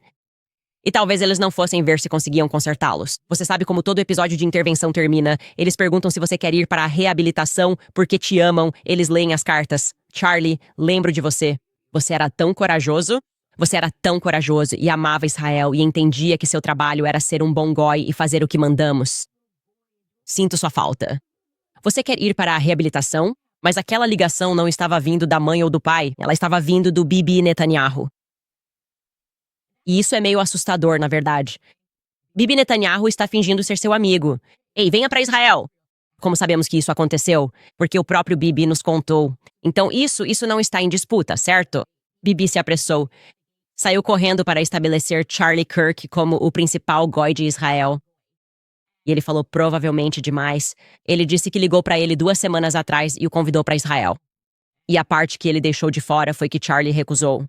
E talvez eles não fossem ver se conseguiam consertá-los. Você sabe como todo episódio de intervenção termina. Eles perguntam se você quer ir para a reabilitação porque te amam. Eles leem as cartas. Charlie, lembro de você. Você era tão corajoso. Você era tão corajoso e amava Israel e entendia que seu trabalho era ser um bom goi e fazer o que mandamos. Sinto sua falta. Você quer ir para a reabilitação? Mas aquela ligação não estava vindo da mãe ou do pai. Ela estava vindo do Bibi Netanyahu. E isso é meio assustador, na verdade. Bibi Netanyahu está fingindo ser seu amigo. Ei, venha para Israel! Como sabemos que isso aconteceu? Porque o próprio Bibi nos contou. Então isso não está em disputa, certo? Bibi se apressou. Saiu correndo para estabelecer Charlie Kirk como o principal goi de Israel. E ele falou provavelmente demais. Ele disse que ligou para ele 2 semanas atrás e o convidou para Israel. E a parte que ele deixou de fora foi que Charlie recusou.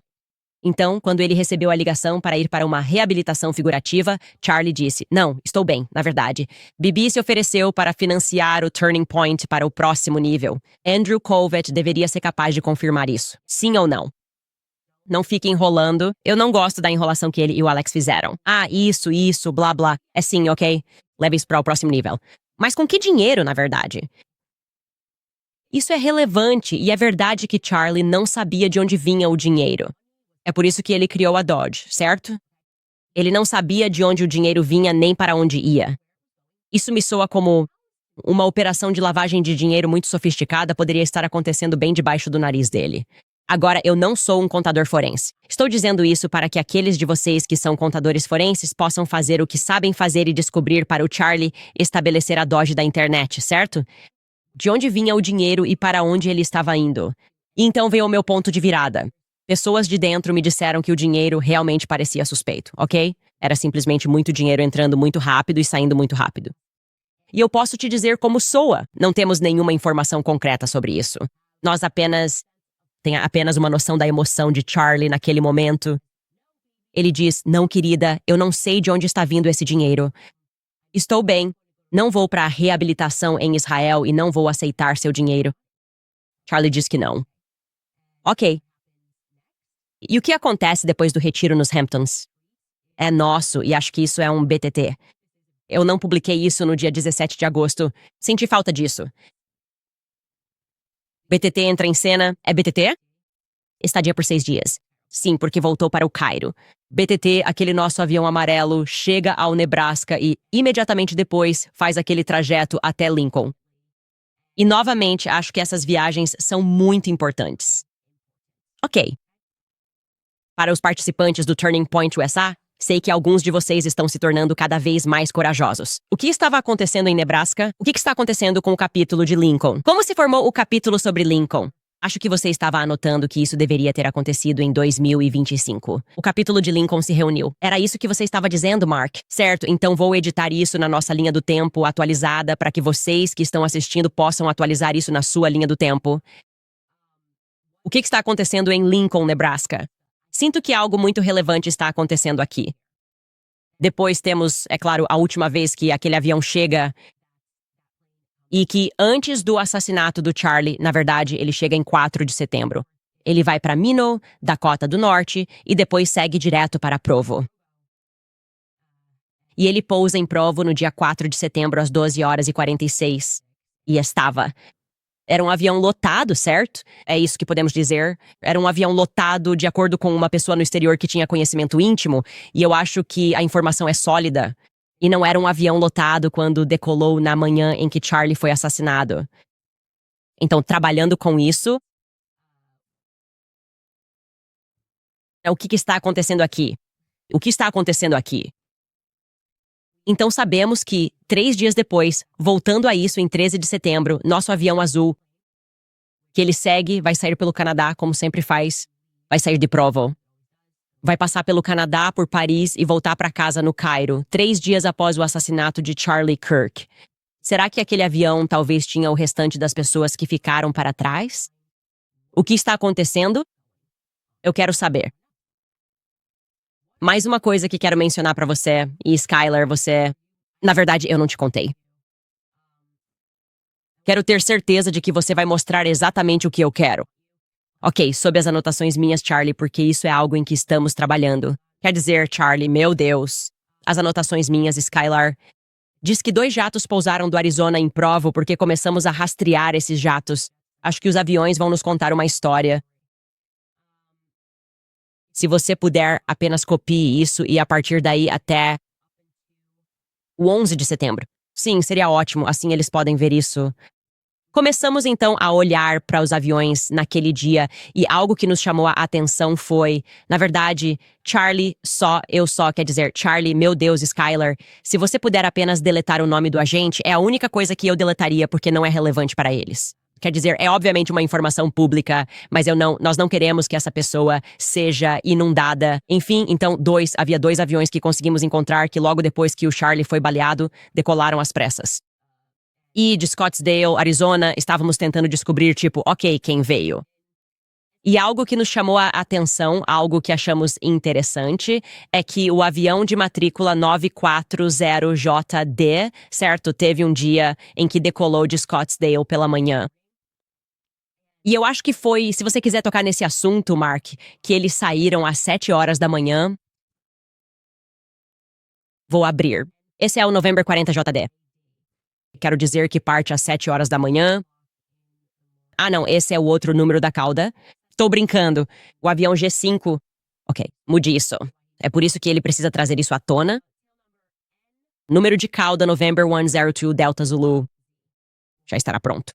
Então, quando ele recebeu a ligação para ir para uma reabilitação figurativa, Charlie disse, não, estou bem, na verdade. Bibi se ofereceu para financiar o Turning Point para o próximo nível. Andrew Colvett deveria ser capaz de confirmar isso. Sim ou não? Não fique enrolando. Eu não gosto da enrolação que ele e o Alex fizeram. Ah, isso, blá, blá. É sim, ok? Leve isso para o próximo nível. Mas com que dinheiro, na verdade? Isso é relevante e é verdade que Charlie não sabia de onde vinha o dinheiro. É por isso que ele criou a Dodge, certo? Ele não sabia de onde o dinheiro vinha nem para onde ia. Isso me soa como uma operação de lavagem de dinheiro muito sofisticada poderia estar acontecendo bem debaixo do nariz dele. Agora, eu não sou um contador forense. Estou dizendo isso para que aqueles de vocês que são contadores forenses possam fazer o que sabem fazer e descobrir para o Charlie estabelecer a Dodge da internet, certo? De onde vinha o dinheiro e para onde ele estava indo. E então veio o meu ponto de virada. Pessoas de dentro me disseram que o dinheiro realmente parecia suspeito, ok? Era simplesmente muito dinheiro entrando muito rápido e saindo muito rápido. E eu posso te dizer como soa. Não temos nenhuma informação concreta sobre isso. Nós tem apenas uma noção da emoção de Charlie naquele momento. Ele diz, não, querida, eu não sei de onde está vindo esse dinheiro. Estou bem. Não vou para a reabilitação em Israel e não vou aceitar seu dinheiro. Charlie diz que não. Ok. E o que acontece depois do retiro nos Hamptons? É nosso e acho que isso é um BTT. Eu não publiquei isso no dia 17 de agosto. Senti falta disso. BTT entra em cena. É BTT? Estadia por 6 dias. Sim, porque voltou para o Cairo. BTT, aquele nosso avião amarelo, chega ao Nebraska e, imediatamente depois, faz aquele trajeto até Lincoln. E, novamente, acho que essas viagens são muito importantes. Ok. Para os participantes do Turning Point USA, sei que alguns de vocês estão se tornando cada vez mais corajosos. O que estava acontecendo em Nebraska? O que está acontecendo com o capítulo de Lincoln? Como se formou o capítulo sobre Lincoln? Acho que você estava anotando que isso deveria ter acontecido em 2025. O capítulo de Lincoln se reuniu. Era isso que você estava dizendo, Mark? Certo, então vou editar isso na nossa linha do tempo atualizada para que vocês que estão assistindo possam atualizar isso na sua linha do tempo. O que está acontecendo em Lincoln, Nebraska? Sinto que algo muito relevante está acontecendo aqui. Depois temos, é claro, a última vez que aquele avião chega e que antes do assassinato do Charlie, na verdade, ele chega em 4 de setembro. Ele vai para Minot, Dakota do Norte e depois segue direto para Provo. E ele pousa em Provo no dia 4 de setembro às 12 horas e 46. E estava. Era um avião lotado, certo? É isso que podemos dizer. Era um avião lotado de acordo com uma pessoa no exterior que tinha conhecimento íntimo, e eu acho que a informação é sólida. E não era um avião lotado quando decolou na manhã em que Charlie foi assassinado. Então, trabalhando com isso, o que está acontecendo aqui? O que está acontecendo aqui? Então sabemos que, 3 dias depois, voltando a isso em 13 de setembro, nosso avião azul, que ele segue, vai sair pelo Canadá, como sempre faz, vai sair de Provo. Vai passar pelo Canadá, por Paris e voltar para casa no Cairo, 3 dias após o assassinato de Charlie Kirk. Será que aquele avião talvez tinha o restante das pessoas que ficaram para trás? O que está acontecendo? Eu quero saber. Mais uma coisa que quero mencionar para você, e Skylar, você... Na verdade, eu não te contei. Quero ter certeza de que você vai mostrar exatamente o que eu quero. Ok, sob as anotações minhas, Charlie, porque isso é algo em que estamos trabalhando. Quer dizer, Charlie, meu Deus. As anotações minhas, Skylar. Diz que 2 jatos pousaram do Arizona em Provo porque começamos a rastrear esses jatos. Acho que os aviões vão nos contar uma história. Se você puder, apenas copie isso e a partir daí até o 11 de setembro. Sim, seria ótimo, assim eles podem ver isso. Começamos então a olhar para os aviões naquele dia e algo que nos chamou a atenção foi, na verdade, quer dizer, Charlie, meu Deus, Skylar, se você puder apenas deletar o nome do agente, é a única coisa que eu deletaria porque não é relevante para eles. Quer dizer, é obviamente uma informação pública, mas nós não queremos que essa pessoa seja inundada. Enfim, então, havia 2 aviões que conseguimos encontrar que logo depois que o Charlie foi baleado, decolaram às pressas. E de Scottsdale, Arizona, estávamos tentando descobrir, ok, quem veio. E algo que nos chamou a atenção, algo que achamos interessante, é que o avião de matrícula 940JD, certo, teve um dia em que decolou de Scottsdale pela manhã. E eu acho que foi, se você quiser tocar nesse assunto, Mark, que eles saíram às 7 horas da manhã. Vou abrir. Esse é o November 40JD. Quero dizer que parte às 7 horas da manhã. Ah, não, esse é o outro número da cauda. Tô brincando. O avião G5... Ok, mude isso. É por isso que ele precisa trazer isso à tona. Número de cauda November 102 Delta Zulu. Já estará pronto.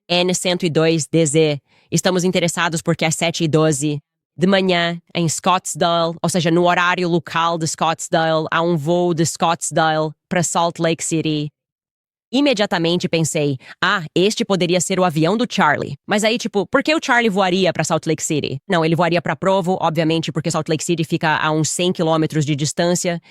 N102DZ. Estamos interessados porque às 7h12 de manhã, em Scottsdale, ou seja, no horário local de Scottsdale, há um voo de Scottsdale para Salt Lake City. Imediatamente pensei, este poderia ser o avião do Charlie. Mas aí, por que o Charlie voaria para Salt Lake City? Não, ele voaria para Provo, obviamente, porque Salt Lake City fica a uns 100 quilômetros de distância.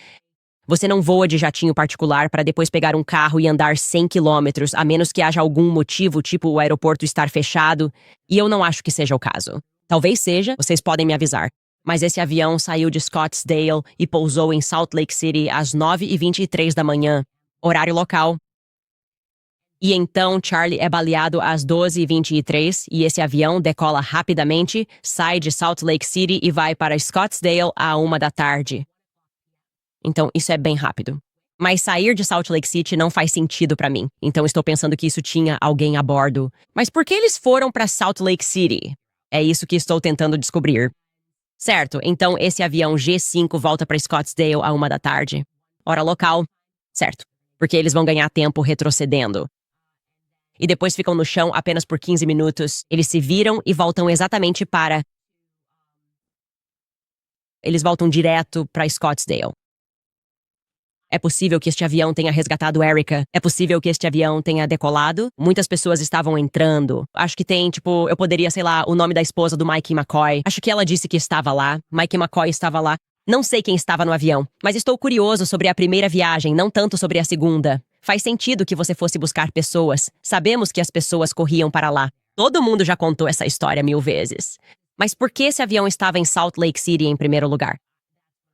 Você não voa de jatinho particular para depois pegar um carro e andar 100 quilômetros, a menos que haja algum motivo, tipo o aeroporto estar fechado. E eu não acho que seja o caso. Talvez seja, vocês podem me avisar. Mas esse avião saiu de Scottsdale e pousou em Salt Lake City às 9h23 da manhã, horário local. E então Charlie é baleado às 12h23 e esse avião decola rapidamente, sai de Salt Lake City e vai para Scottsdale à 1h da tarde. Então isso é bem rápido. Mas sair de Salt Lake City não faz sentido pra mim. Então estou pensando que isso tinha alguém a bordo. Mas por que eles foram para Salt Lake City? É isso que estou tentando descobrir. Certo, então esse avião G5 volta para Scottsdale à 1h da tarde. Hora local. Certo, porque eles vão ganhar tempo retrocedendo. E depois ficam no chão apenas por 15 minutos. Eles se viram e voltam exatamente para... Eles voltam direto para Scottsdale. É possível que este avião tenha resgatado Erica. É possível que este avião tenha decolado. Muitas pessoas estavam entrando. Acho que tem, eu poderia, sei lá, o nome da esposa do Mike McCoy. Acho que ela disse que estava lá. Mike McCoy estava lá. Não sei quem estava no avião, mas estou curioso sobre a primeira viagem, não tanto sobre a segunda. Faz sentido que você fosse buscar pessoas. Sabemos que as pessoas corriam para lá. Todo mundo já contou essa história 1000 vezes. Mas por que esse avião estava em Salt Lake City em primeiro lugar?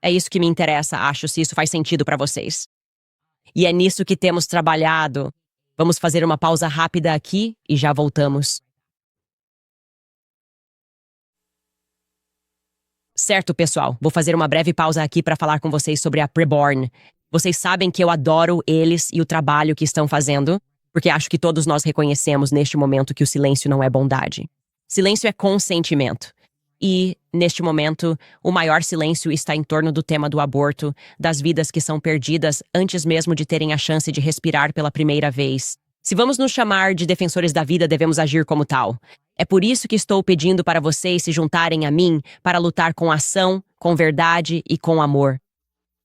É isso que me interessa, acho, se isso faz sentido para vocês. E é nisso que temos trabalhado. Vamos fazer uma pausa rápida aqui e já voltamos. Certo, pessoal. Vou fazer uma breve pausa aqui para falar com vocês sobre a Preborn. Vocês sabem que eu adoro eles e o trabalho que estão fazendo, porque acho que todos nós reconhecemos neste momento que o silêncio não é bondade. Silêncio é consentimento. E, neste momento, o maior silêncio está em torno do tema do aborto, das vidas que são perdidas antes mesmo de terem a chance de respirar pela primeira vez. Se vamos nos chamar de defensores da vida, devemos agir como tal. É por isso que estou pedindo para vocês se juntarem a mim para lutar com ação, com verdade e com amor.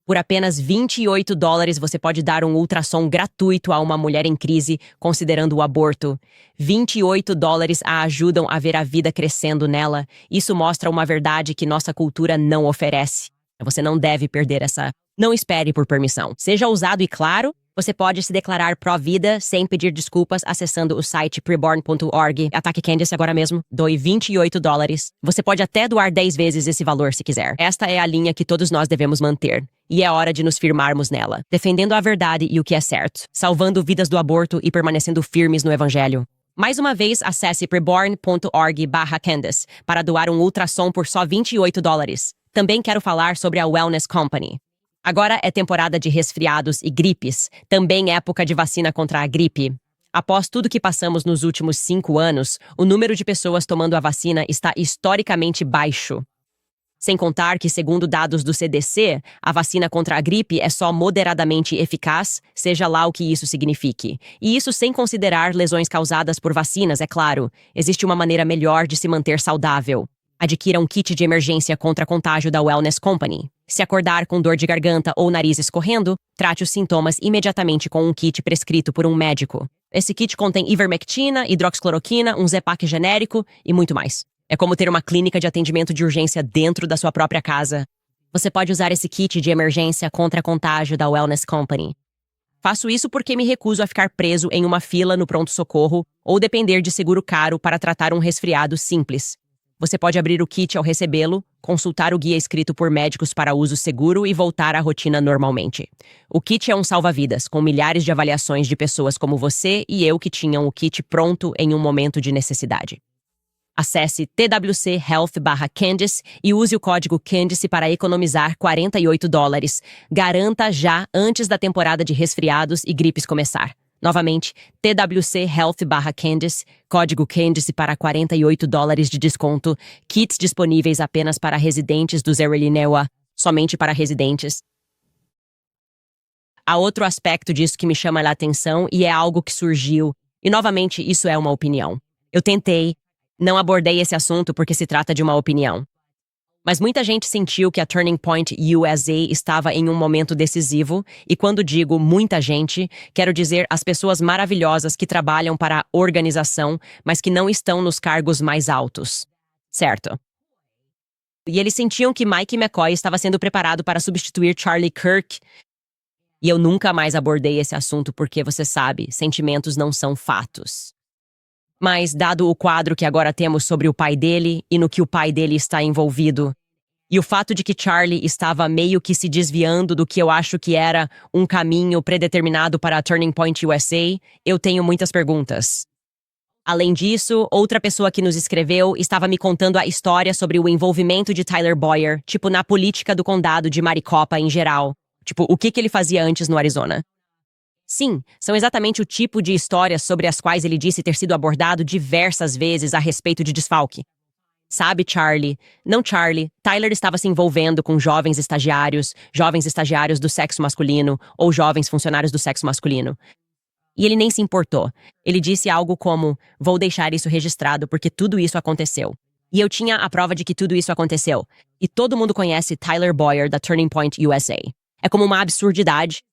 Por apenas $28 você pode dar um ultrassom gratuito a uma mulher em crise, considerando o aborto. $28 a ajudam a ver a vida crescendo nela. Isso mostra uma verdade que nossa cultura não oferece. Você não deve perder essa... Não espere por permissão. Seja ousado e claro, você pode se declarar pró-vida sem pedir desculpas acessando o site preborn.org. Ataque Candice agora mesmo. Doe $28. Você pode até doar 10 vezes esse valor se quiser. Esta é a linha que todos nós devemos manter. E é hora de nos firmarmos nela. Defendendo a verdade e o que é certo. Salvando vidas do aborto e permanecendo firmes no evangelho. Mais uma vez, acesse preborn.org/Candice para doar um ultrassom por só $28. Também quero falar sobre a Wellness Company. Agora é temporada de resfriados e gripes, também época de vacina contra a gripe. Após tudo que passamos nos últimos 5 anos, o número de pessoas tomando a vacina está historicamente baixo. Sem contar que, segundo dados do CDC, a vacina contra a gripe é só moderadamente eficaz, seja lá o que isso signifique. E isso sem considerar lesões causadas por vacinas, é claro. Existe uma maneira melhor de se manter saudável. Adquira um kit de emergência contra contágio da Wellness Company. Se acordar com dor de garganta ou nariz escorrendo, trate os sintomas imediatamente com um kit prescrito por um médico. Esse kit contém ivermectina, hidroxicloroquina, um Z-Pak genérico e muito mais. É como ter uma clínica de atendimento de urgência dentro da sua própria casa. Você pode usar esse kit de emergência contra contágio da Wellness Company. Faço isso porque me recuso a ficar preso em uma fila no pronto-socorro ou depender de seguro caro para tratar um resfriado simples. Você pode abrir o kit ao recebê-lo, consultar o guia escrito por médicos para uso seguro e voltar à rotina normalmente. O kit é um salva-vidas, com milhares de avaliações de pessoas como você e eu que tinham o kit pronto em um momento de necessidade. Acesse twchealth/Candice e use o código Candice para economizar $48. Garanta já antes da temporada de resfriados e gripes começar. Novamente, TWC Health/Candice, código Candice para $48 de desconto, kits disponíveis apenas para residentes do Zerelinewa, somente para residentes. Há outro aspecto disso que me chama a atenção e é algo que surgiu, e novamente isso é uma opinião. Eu tentei, não abordei esse assunto porque se trata de uma opinião. Mas muita gente sentiu que a Turning Point USA estava em um momento decisivo, e quando digo muita gente, quero dizer as pessoas maravilhosas que trabalham para a organização, mas que não estão nos cargos mais altos. Certo? E eles sentiam que Mike McCoy estava sendo preparado para substituir Charlie Kirk. E eu nunca mais abordei esse assunto porque, você sabe, sentimentos não são fatos. Mas, dado o quadro que agora temos sobre o pai dele e no que o pai dele está envolvido, e o fato de que Charlie estava meio que se desviando do que eu acho que era um caminho predeterminado para a Turning Point USA, eu tenho muitas perguntas. Além disso, outra pessoa que nos escreveu estava me contando a história sobre o envolvimento de Tyler Boyer, tipo, na política do condado de Maricopa em geral. Tipo, o que ele fazia antes no Arizona. Sim, são exatamente o tipo de histórias sobre as quais ele disse ter sido abordado diversas vezes a respeito de desfalque. Sabe, Charlie? Não Charlie. Tyler estava se envolvendo com jovens estagiários do sexo masculino ou jovens funcionários do sexo masculino. E ele nem se importou. Ele disse algo como, vou deixar isso registrado porque tudo isso aconteceu. E eu tinha a prova de que tudo isso aconteceu. E todo mundo conhece Tyler Boyer da Turning Point USA. É como uma absurdidade.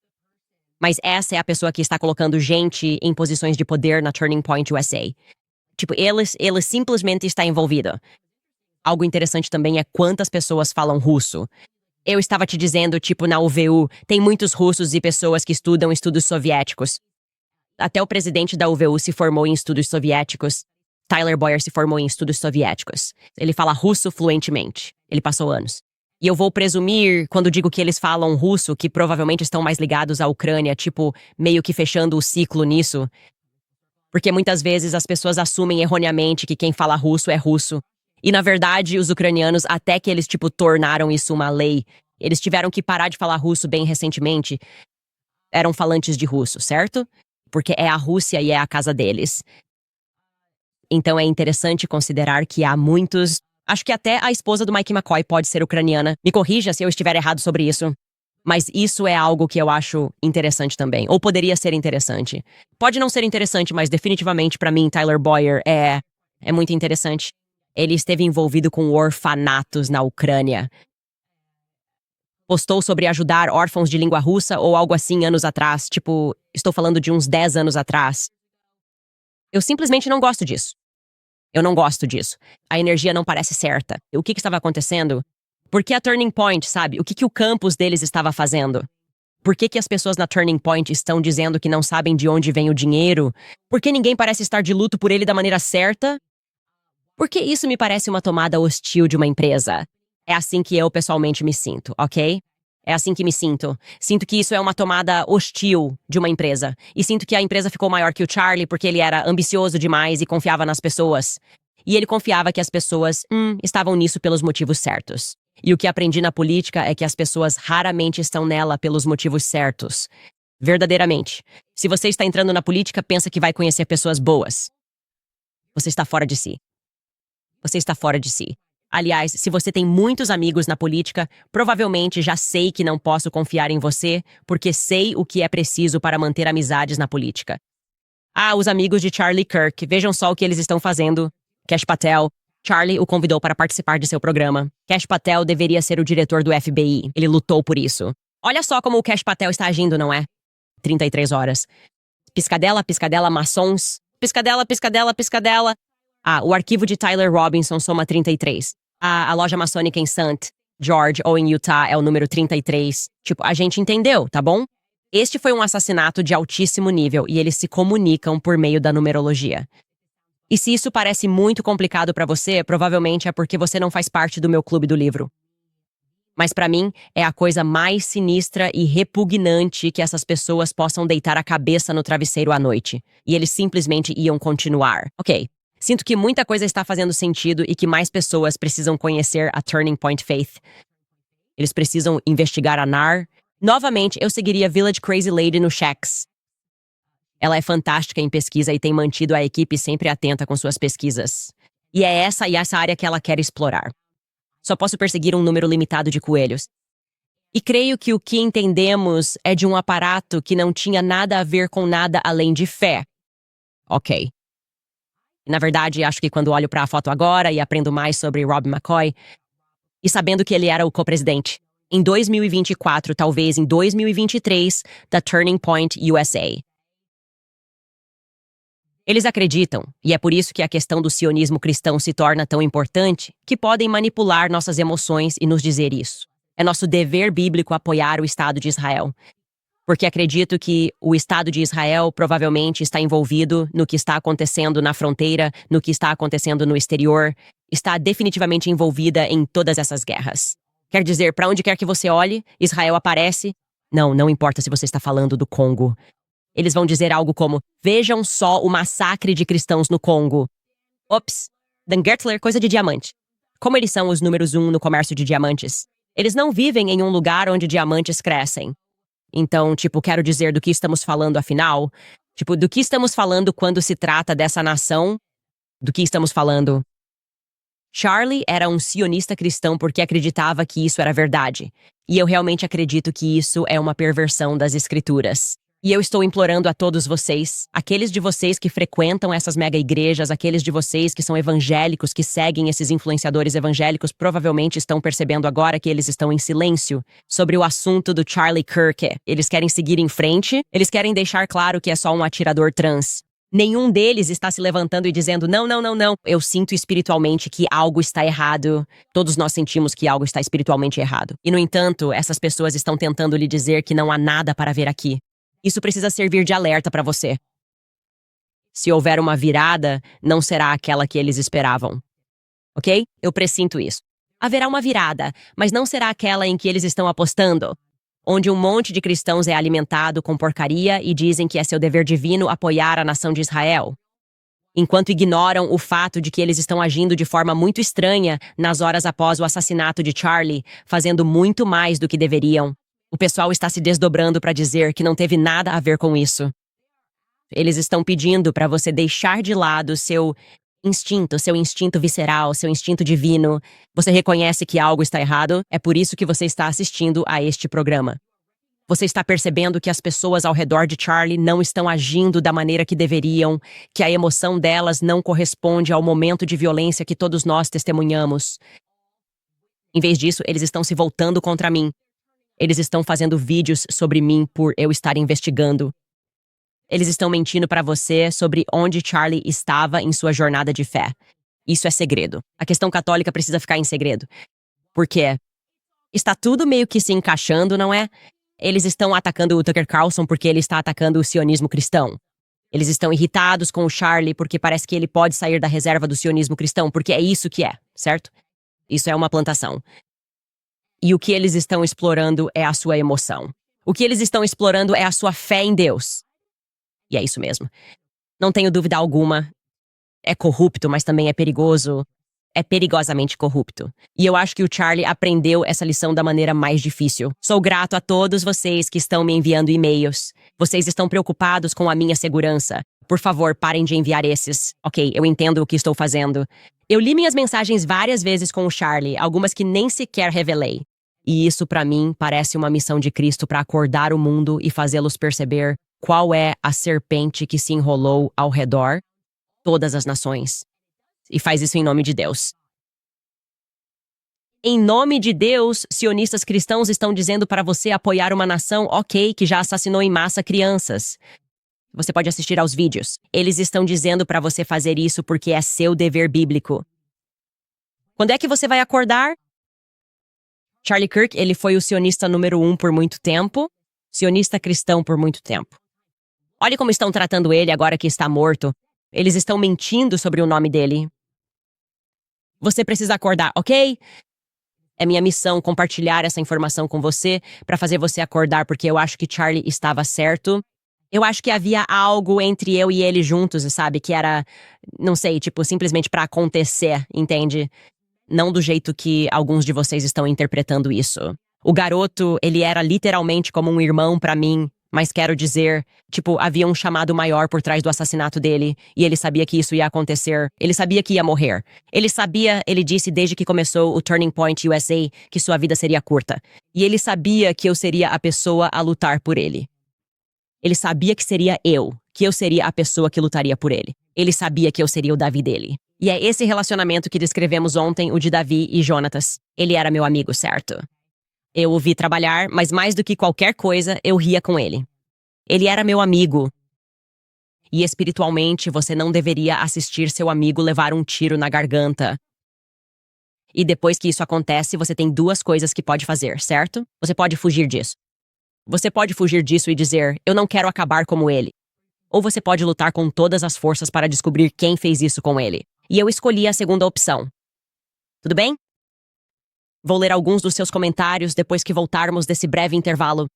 Mas essa é a pessoa que está colocando gente em posições de poder na Turning Point USA. Tipo, ele simplesmente está envolvido. Algo interessante também é quantas pessoas falam russo. Eu estava te dizendo, tipo, na UVU, tem muitos russos e pessoas que estudam estudos soviéticos. Até o presidente da UVU se formou em estudos soviéticos. Tyler Boyer se formou em estudos soviéticos. Ele fala russo fluentemente. Ele passou anos. E eu vou presumir, quando digo que eles falam russo, que provavelmente estão mais ligados à Ucrânia, tipo, meio que fechando o ciclo nisso. Porque muitas vezes as pessoas assumem erroneamente que quem fala russo é russo. E, na verdade, os ucranianos, até que eles, tipo, tornaram isso uma lei, eles tiveram que parar de falar russo bem recentemente, eram falantes de russo, certo? Porque é a Rússia e é a casa deles. Então é interessante considerar que há muitos... Acho que até a esposa do Mike McCoy pode ser ucraniana. Me corrija se eu estiver errado sobre isso. Mas isso é algo que eu acho interessante também. Ou poderia ser interessante. Pode não ser interessante, mas definitivamente pra mim, Tyler Boyer é muito interessante. Ele esteve envolvido com orfanatos na Ucrânia. Postou sobre ajudar órfãos de língua russa ou algo assim anos atrás. Tipo, estou falando de uns 10 anos atrás. Eu simplesmente não gosto disso. Eu não gosto disso. A energia não parece certa. O que estava acontecendo? Por que a Turning Point, sabe? O que o campus deles estava fazendo? Por que as pessoas na Turning Point estão dizendo que não sabem de onde vem o dinheiro? Por que ninguém parece estar de luto por ele da maneira certa? Porque isso me parece uma tomada hostil de uma empresa. É assim que eu pessoalmente me sinto, ok? É assim que me sinto. Sinto que isso é uma tomada hostil de uma empresa. E sinto que a empresa ficou maior que o Charlie porque ele era ambicioso demais e confiava nas pessoas. E ele confiava que as pessoas, estavam nisso pelos motivos certos. E o que aprendi na política é que as pessoas raramente estão nela pelos motivos certos. Verdadeiramente. Se você está entrando na política, pensa que vai conhecer pessoas boas. Você está fora de si. Você está fora de si. Aliás, se você tem muitos amigos na política, provavelmente já sei que não posso confiar em você, porque sei o que é preciso para manter amizades na política. Ah, os amigos de Charlie Kirk, vejam só o que eles estão fazendo. Kash Patel. Charlie o convidou para participar de seu programa. Kash Patel deveria ser o diretor do FBI. Ele lutou por isso. Olha só como o Kash Patel está agindo, não é? 33 horas. Piscadela, piscadela, maçons. Piscadela, piscadela, piscadela. Ah, o arquivo de Tyler Robinson soma 33. A loja maçônica em St. George ou em Utah é o número 33. Tipo, a gente entendeu, tá bom? Este foi um assassinato de altíssimo nível e eles se comunicam por meio da numerologia. E se isso parece muito complicado pra você, provavelmente é porque você não faz parte do meu clube do livro. Mas pra mim, é a coisa mais sinistra e repugnante que essas pessoas possam deitar a cabeça no travesseiro à noite. E eles simplesmente iam continuar. Ok. Sinto que muita coisa está fazendo sentido e que mais pessoas precisam conhecer a Turning Point Faith. Eles precisam investigar a NAR. Novamente, eu seguiria Village Crazy Lady no Shacks. Ela é fantástica em pesquisa e tem mantido a equipe sempre atenta com suas pesquisas. E é essa área que ela quer explorar. Só posso perseguir um número limitado de coelhos. E creio que o que entendemos é de um aparato que não tinha nada a ver com nada além de fé. Ok. Na verdade, acho que quando olho para a foto agora e aprendo mais sobre Rob McCoy, e sabendo que ele era o co-presidente, em 2024, talvez em 2023, da Turning Point USA. Eles acreditam, e é por isso que a questão do sionismo cristão se torna tão importante, que podem manipular nossas emoções e nos dizer isso. É nosso dever bíblico apoiar o Estado de Israel. Porque acredito que o Estado de Israel provavelmente está envolvido no que está acontecendo na fronteira, no que está acontecendo no exterior, está definitivamente envolvida em todas essas guerras. Quer dizer, para onde quer que você olhe, Israel aparece. Não importa se você está falando do Congo. Eles vão dizer algo como, vejam só o massacre de cristãos no Congo. Ops, Dan Gertler, coisa de diamante. Como eles são os números 1 no comércio de diamantes? Eles não vivem em um lugar onde diamantes crescem. Então, quero dizer do que estamos falando afinal? Do que estamos falando quando se trata dessa nação? Do que estamos falando? Charlie era um sionista cristão porque acreditava que isso era verdade. E eu realmente acredito que isso é uma perversão das escrituras. E eu estou implorando a todos vocês, aqueles de vocês que frequentam essas mega-igrejas, aqueles de vocês que são evangélicos, que seguem esses influenciadores evangélicos, provavelmente estão percebendo agora que eles estão em silêncio sobre o assunto do Charlie Kirk. Eles querem seguir em frente, eles querem deixar claro que é só um atirador trans. Nenhum deles está se levantando e dizendo, não. Eu sinto espiritualmente que algo está errado. Todos nós sentimos que algo está espiritualmente errado. E, no entanto, essas pessoas estão tentando lhe dizer que não há nada para ver aqui. Isso precisa servir de alerta para você. Se houver uma virada, não será aquela que eles esperavam. Ok? Eu pressinto isso. Haverá uma virada, mas não será aquela em que eles estão apostando. Onde um monte de cristãos é alimentado com porcaria e dizem que é seu dever divino apoiar a nação de Israel. Enquanto ignoram o fato de que eles estão agindo de forma muito estranha nas horas após o assassinato de Charlie, fazendo muito mais do que deveriam. O pessoal está se desdobrando para dizer que não teve nada a ver com isso. Eles estão pedindo para você deixar de lado seu instinto visceral, seu instinto divino. Você reconhece que algo está errado, é por isso que você está assistindo a este programa. Você está percebendo que as pessoas ao redor de Charlie não estão agindo da maneira que deveriam, que a emoção delas não corresponde ao momento de violência que todos nós testemunhamos. Em vez disso, eles estão se voltando contra mim. Eles estão fazendo vídeos sobre mim por eu estar investigando. Eles estão mentindo para você sobre onde Charlie estava em sua jornada de fé. Isso é segredo. A questão católica precisa ficar em segredo. Por quê? Está tudo meio que se encaixando, não é? Eles estão atacando o Tucker Carlson porque ele está atacando o sionismo cristão. Eles estão irritados com o Charlie porque parece que ele pode sair da reserva do sionismo cristão, porque é isso que é, certo? Isso é uma plantação. E o que eles estão explorando é a sua emoção. O que eles estão explorando é a sua fé em Deus. E é isso mesmo. Não tenho dúvida alguma. É corrupto, mas também é perigoso. É perigosamente corrupto. E eu acho que o Charlie aprendeu essa lição da maneira mais difícil. Sou grato a todos vocês que estão me enviando e-mails. Vocês estão preocupados com a minha segurança. Por favor, parem de enviar esses. Ok, eu entendo o que estou fazendo. Eu li minhas mensagens várias vezes com o Charlie, algumas que nem sequer revelei. E isso, para mim, parece uma missão de Cristo para acordar o mundo e fazê-los perceber qual é a serpente que se enrolou ao redor todas as nações. E faz isso em nome de Deus. Em nome de Deus, sionistas cristãos estão dizendo para você apoiar uma nação, ok, que já assassinou em massa crianças. Você pode assistir aos vídeos. Eles estão dizendo para você fazer isso porque é seu dever bíblico. Quando é que você vai acordar? Charlie Kirk, ele foi o sionista número 1 por muito tempo, sionista cristão por muito tempo. Olhe como estão tratando ele agora que está morto. Eles estão mentindo sobre o nome dele. Você precisa acordar, ok? É minha missão compartilhar essa informação com você para fazer você acordar, porque eu acho que Charlie estava certo. Eu acho que havia algo entre eu e ele juntos, sabe? Que era, não sei, simplesmente para acontecer, entende? Não do jeito que alguns de vocês estão interpretando isso. O garoto, ele era literalmente como um irmão para mim, Mas quero dizer, tipo, havia um chamado maior por trás do assassinato dele, e ele sabia que isso ia acontecer, ele sabia que ia morrer. Ele sabia, ele disse desde que começou o Turning Point USA, que sua vida seria curta. E ele sabia que eu seria a pessoa a lutar por ele. Ele sabia que seria eu, que eu seria a pessoa que lutaria por ele. Ele sabia que eu seria o Davi dele. E é esse relacionamento que descrevemos ontem, o de Davi e Jonatas. Ele era meu amigo, certo? Eu o vi trabalhar, mas mais do que qualquer coisa, eu ria com ele. Ele era meu amigo. E espiritualmente, você não deveria assistir seu amigo levar um tiro na garganta. E depois que isso acontece, você tem duas coisas que pode fazer, certo? Você pode fugir disso. Você pode fugir disso e dizer, eu não quero acabar como ele. Ou você pode lutar com todas as forças para descobrir quem fez isso com ele. E eu escolhi a segunda opção. Tudo bem? Vou ler alguns dos seus comentários depois que voltarmos desse breve intervalo.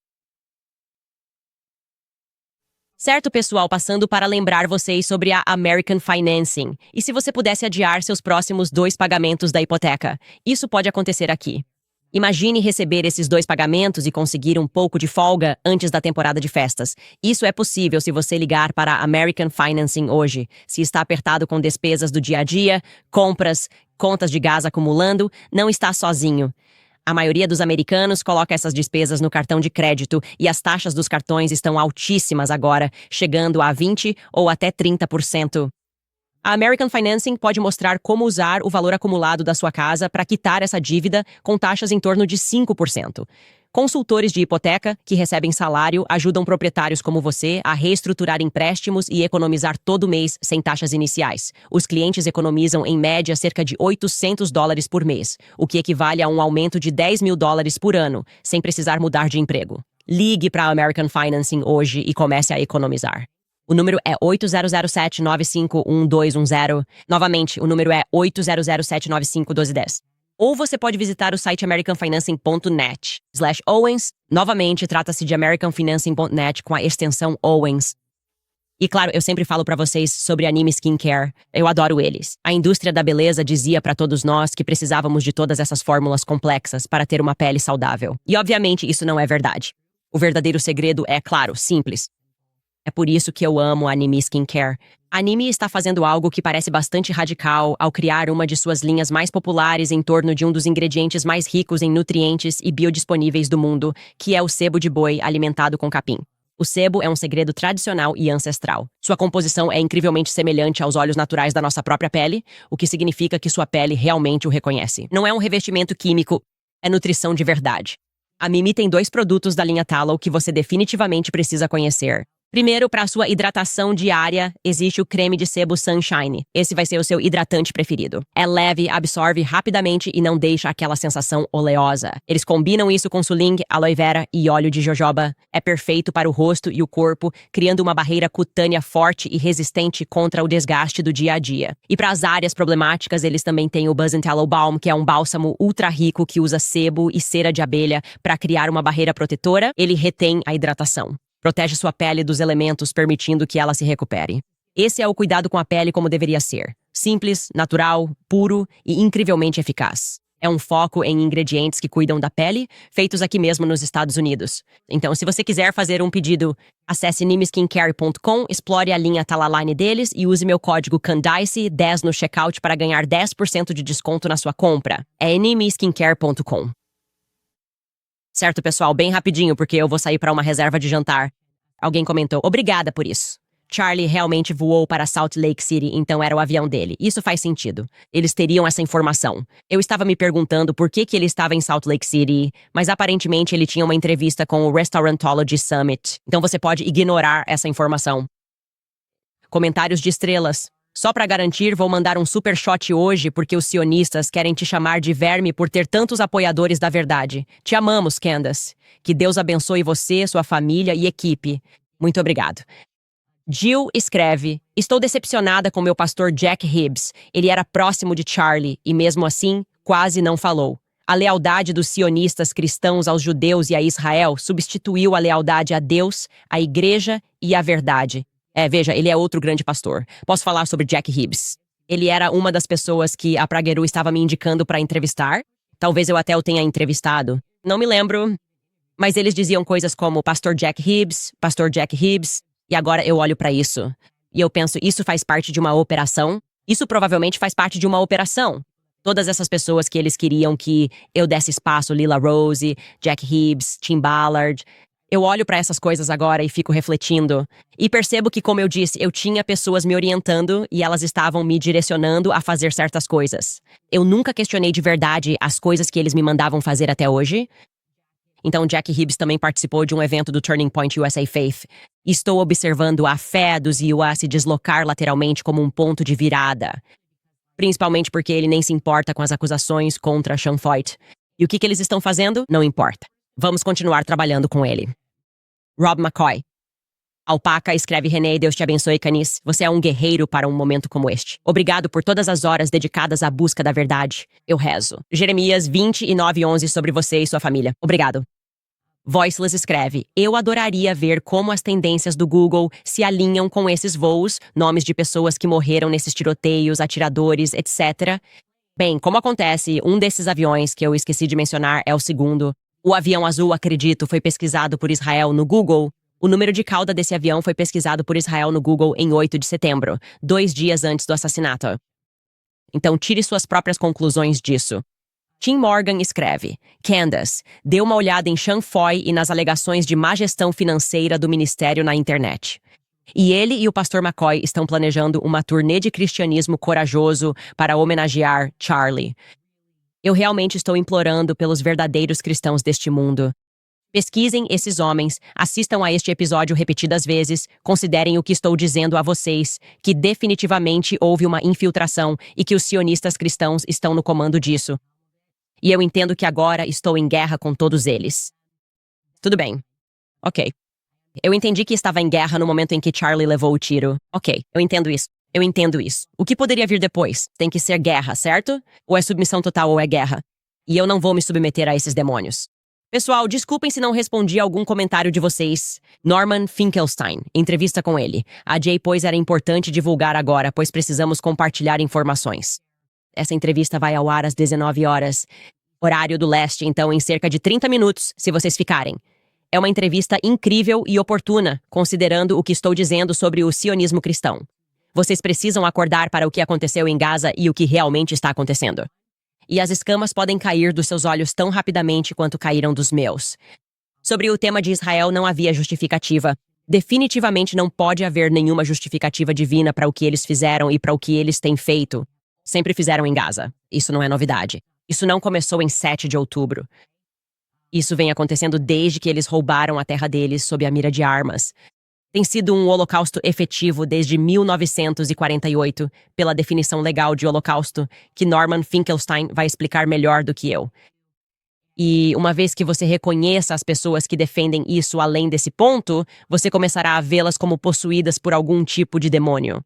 Certo, pessoal, passando para lembrar vocês sobre a American Financing. E se você pudesse adiar seus próximos 2 pagamentos da hipoteca? Isso pode acontecer aqui. Imagine receber esses 2 pagamentos e conseguir um pouco de folga antes da temporada de festas. Isso é possível se você ligar para a American Financing hoje. Se está apertado com despesas do dia a dia, compras, contas de gás acumulando, não está sozinho. A maioria dos americanos coloca essas despesas no cartão de crédito e as taxas dos cartões estão altíssimas agora, chegando a 20% ou até 30%. A American Financing pode mostrar como usar o valor acumulado da sua casa para quitar essa dívida com taxas em torno de 5%. Consultores de hipoteca, que recebem salário, ajudam proprietários como você a reestruturar empréstimos e economizar todo mês sem taxas iniciais. Os clientes economizam, em média, cerca de $800 por mês, o que equivale a um aumento de $10.000 por ano, sem precisar mudar de emprego. Ligue para a American Financing hoje e comece a economizar. O número é 8007951210. Novamente, o número é 8007951210. Ou você pode visitar o site americanfinancing.net/Owens. Novamente, trata-se de americanfinancing.net com a extensão Owens. E claro, eu sempre falo pra vocês sobre Anime Skincare. Eu adoro eles. A indústria da beleza dizia pra todos nós que precisávamos de todas essas fórmulas complexas para ter uma pele saudável. E obviamente isso não é verdade. O verdadeiro segredo é, claro, simples. É por isso que eu amo a Anime Skincare. A Anime está fazendo algo que parece bastante radical ao criar uma de suas linhas mais populares em torno de um dos ingredientes mais ricos em nutrientes e biodisponíveis do mundo, que é o sebo de boi alimentado com capim. O sebo é um segredo tradicional e ancestral. Sua composição é incrivelmente semelhante aos óleos naturais da nossa própria pele, o que significa que sua pele realmente o reconhece. Não é um revestimento químico, é nutrição de verdade. A Mimi tem 2 produtos da linha Tallow que você definitivamente precisa conhecer. Primeiro, para sua hidratação diária, existe o creme de sebo Sunshine. Esse vai ser o seu hidratante preferido. É leve, absorve rapidamente e não deixa aquela sensação oleosa. Eles combinam isso com suling, aloe vera e óleo de jojoba. É perfeito para o rosto e o corpo, criando uma barreira cutânea forte e resistente contra o desgaste do dia a dia. E para as áreas problemáticas, eles também têm o Buzz and Tallow Balm, que é um bálsamo ultra rico que usa sebo e cera de abelha para criar uma barreira protetora. Ele retém a hidratação. Protege sua pele dos elementos, permitindo que ela se recupere. Esse é o cuidado com a pele como deveria ser. Simples, natural, puro e incrivelmente eficaz. É um foco em ingredientes que cuidam da pele, feitos aqui mesmo nos Estados Unidos. Então, se você quiser fazer um pedido, acesse nimeskincare.com, explore a linha Talaline deles e use meu código CANDICE10 no checkout para ganhar 10% de desconto na sua compra. É nimeskincare.com. Certo, pessoal, bem rapidinho, porque eu vou sair para uma reserva de jantar. Alguém comentou, obrigada por isso. Charlie realmente voou para Salt Lake City, então era o avião dele. Isso faz sentido. Eles teriam essa informação. Eu estava me perguntando por que ele estava em Salt Lake City, mas aparentemente ele tinha uma entrevista com o Restaurantology Summit. Então você pode ignorar essa informação. Comentários de estrelas. Só para garantir, vou mandar um super shot hoje porque os sionistas querem te chamar de verme por ter tantos apoiadores da verdade. Te amamos, Candace. Que Deus abençoe você, sua família e equipe. Muito obrigado. Jill escreve, estou decepcionada com meu pastor Jack Hibbs. Ele era próximo de Charlie e mesmo assim, quase não falou. A lealdade dos sionistas cristãos aos judeus e a Israel substituiu a lealdade a Deus, a igreja e a verdade. Veja, ele é outro grande pastor. Posso falar sobre Jack Hibbs. Ele era uma das pessoas que a Pragueru estava me indicando para entrevistar. Talvez eu até o tenha entrevistado. Não me lembro. Mas eles diziam coisas como Pastor Jack Hibbs, e agora eu olho pra isso. E eu penso, isso faz parte de uma operação? Isso provavelmente faz parte de uma operação. Todas essas pessoas que eles queriam que eu desse espaço, Lila Rose, Jack Hibbs, Tim Ballard. Eu olho pra essas coisas agora e fico refletindo. E percebo que, como eu disse, eu tinha pessoas me orientando e elas estavam me direcionando a fazer certas coisas. Eu nunca questionei de verdade as coisas que eles me mandavam fazer até hoje. Então, Jack Hibbs também participou de um evento do Turning Point USA Faith. Estou observando a fé dos UA se deslocar lateralmente como um ponto de virada. Principalmente porque ele nem se importa com as acusações contra Sean Feucht. E o que eles estão fazendo? Não importa. Vamos continuar trabalhando com ele. Rob McCoy. Alpaca escreve: René, Deus te abençoe, Canis. Você é um guerreiro para um momento como este. Obrigado por todas as horas dedicadas à busca da verdade. Eu rezo. Jeremias 29:11 sobre você e sua família. Obrigado. Voiceless escreve: eu adoraria ver como as tendências do Google se alinham com esses voos, nomes de pessoas que morreram nesses tiroteios, atiradores, etc. Bem, como acontece, um desses aviões que eu esqueci de mencionar é o segundo. O avião azul, acredito, foi pesquisado por Israel no Google. O número de cauda desse avião foi pesquisado por Israel no Google em 8 de setembro, 2 dias antes do assassinato. Então tire suas próprias conclusões disso. Tim Morgan escreve: Candace, dê uma olhada em Sean Foy e nas alegações de má gestão financeira do ministério na internet. E ele e o pastor McCoy estão planejando uma turnê de cristianismo corajoso para homenagear Charlie. Eu realmente estou implorando pelos verdadeiros cristãos deste mundo. Pesquisem esses homens, assistam a este episódio repetidas vezes, considerem o que estou dizendo a vocês, que definitivamente houve uma infiltração e que os sionistas cristãos estão no comando disso. E eu entendo que agora estou em guerra com todos eles. Tudo bem. Ok. Eu entendi que estava em guerra no momento em que Charlie levou o tiro. Ok, eu entendo isso. Eu entendo isso. O que poderia vir depois? Tem que ser guerra, certo? Ou é submissão total ou é guerra? E eu não vou me submeter a esses demônios. Pessoal, desculpem se não respondi a algum comentário de vocês. Norman Finkelstein, entrevista com ele. A Jay, pois era importante divulgar agora, pois precisamos compartilhar informações. Essa entrevista vai ao ar às 19 horas, horário do leste, então em cerca de 30 minutos, se vocês ficarem. É uma entrevista incrível e oportuna, considerando o que estou dizendo sobre o sionismo cristão. Vocês precisam acordar para o que aconteceu em Gaza e o que realmente está acontecendo. E as escamas podem cair dos seus olhos tão rapidamente quanto caíram dos meus. Sobre o tema de Israel não havia justificativa. Definitivamente não pode haver nenhuma justificativa divina para o que eles fizeram e para o que eles têm feito. Sempre fizeram em Gaza. Isso não é novidade. Isso não começou em 7 de outubro. Isso vem acontecendo desde que eles roubaram a terra deles sob a mira de armas. Tem sido um holocausto efetivo desde 1948, pela definição legal de holocausto, que Norman Finkelstein vai explicar melhor do que eu. E uma vez que você reconheça as pessoas que defendem isso além desse ponto, você começará a vê-las como possuídas por algum tipo de demônio.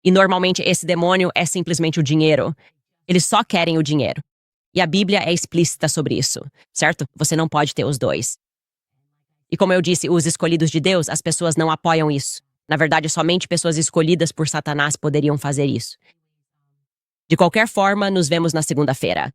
E normalmente esse demônio é simplesmente o dinheiro. Eles só querem o dinheiro. E a Bíblia é explícita sobre isso, certo? Você não pode ter os dois. E como eu disse, os escolhidos de Deus, as pessoas não apoiam isso. Na verdade, somente pessoas escolhidas por Satanás poderiam fazer isso. De qualquer forma, nos vemos na segunda-feira.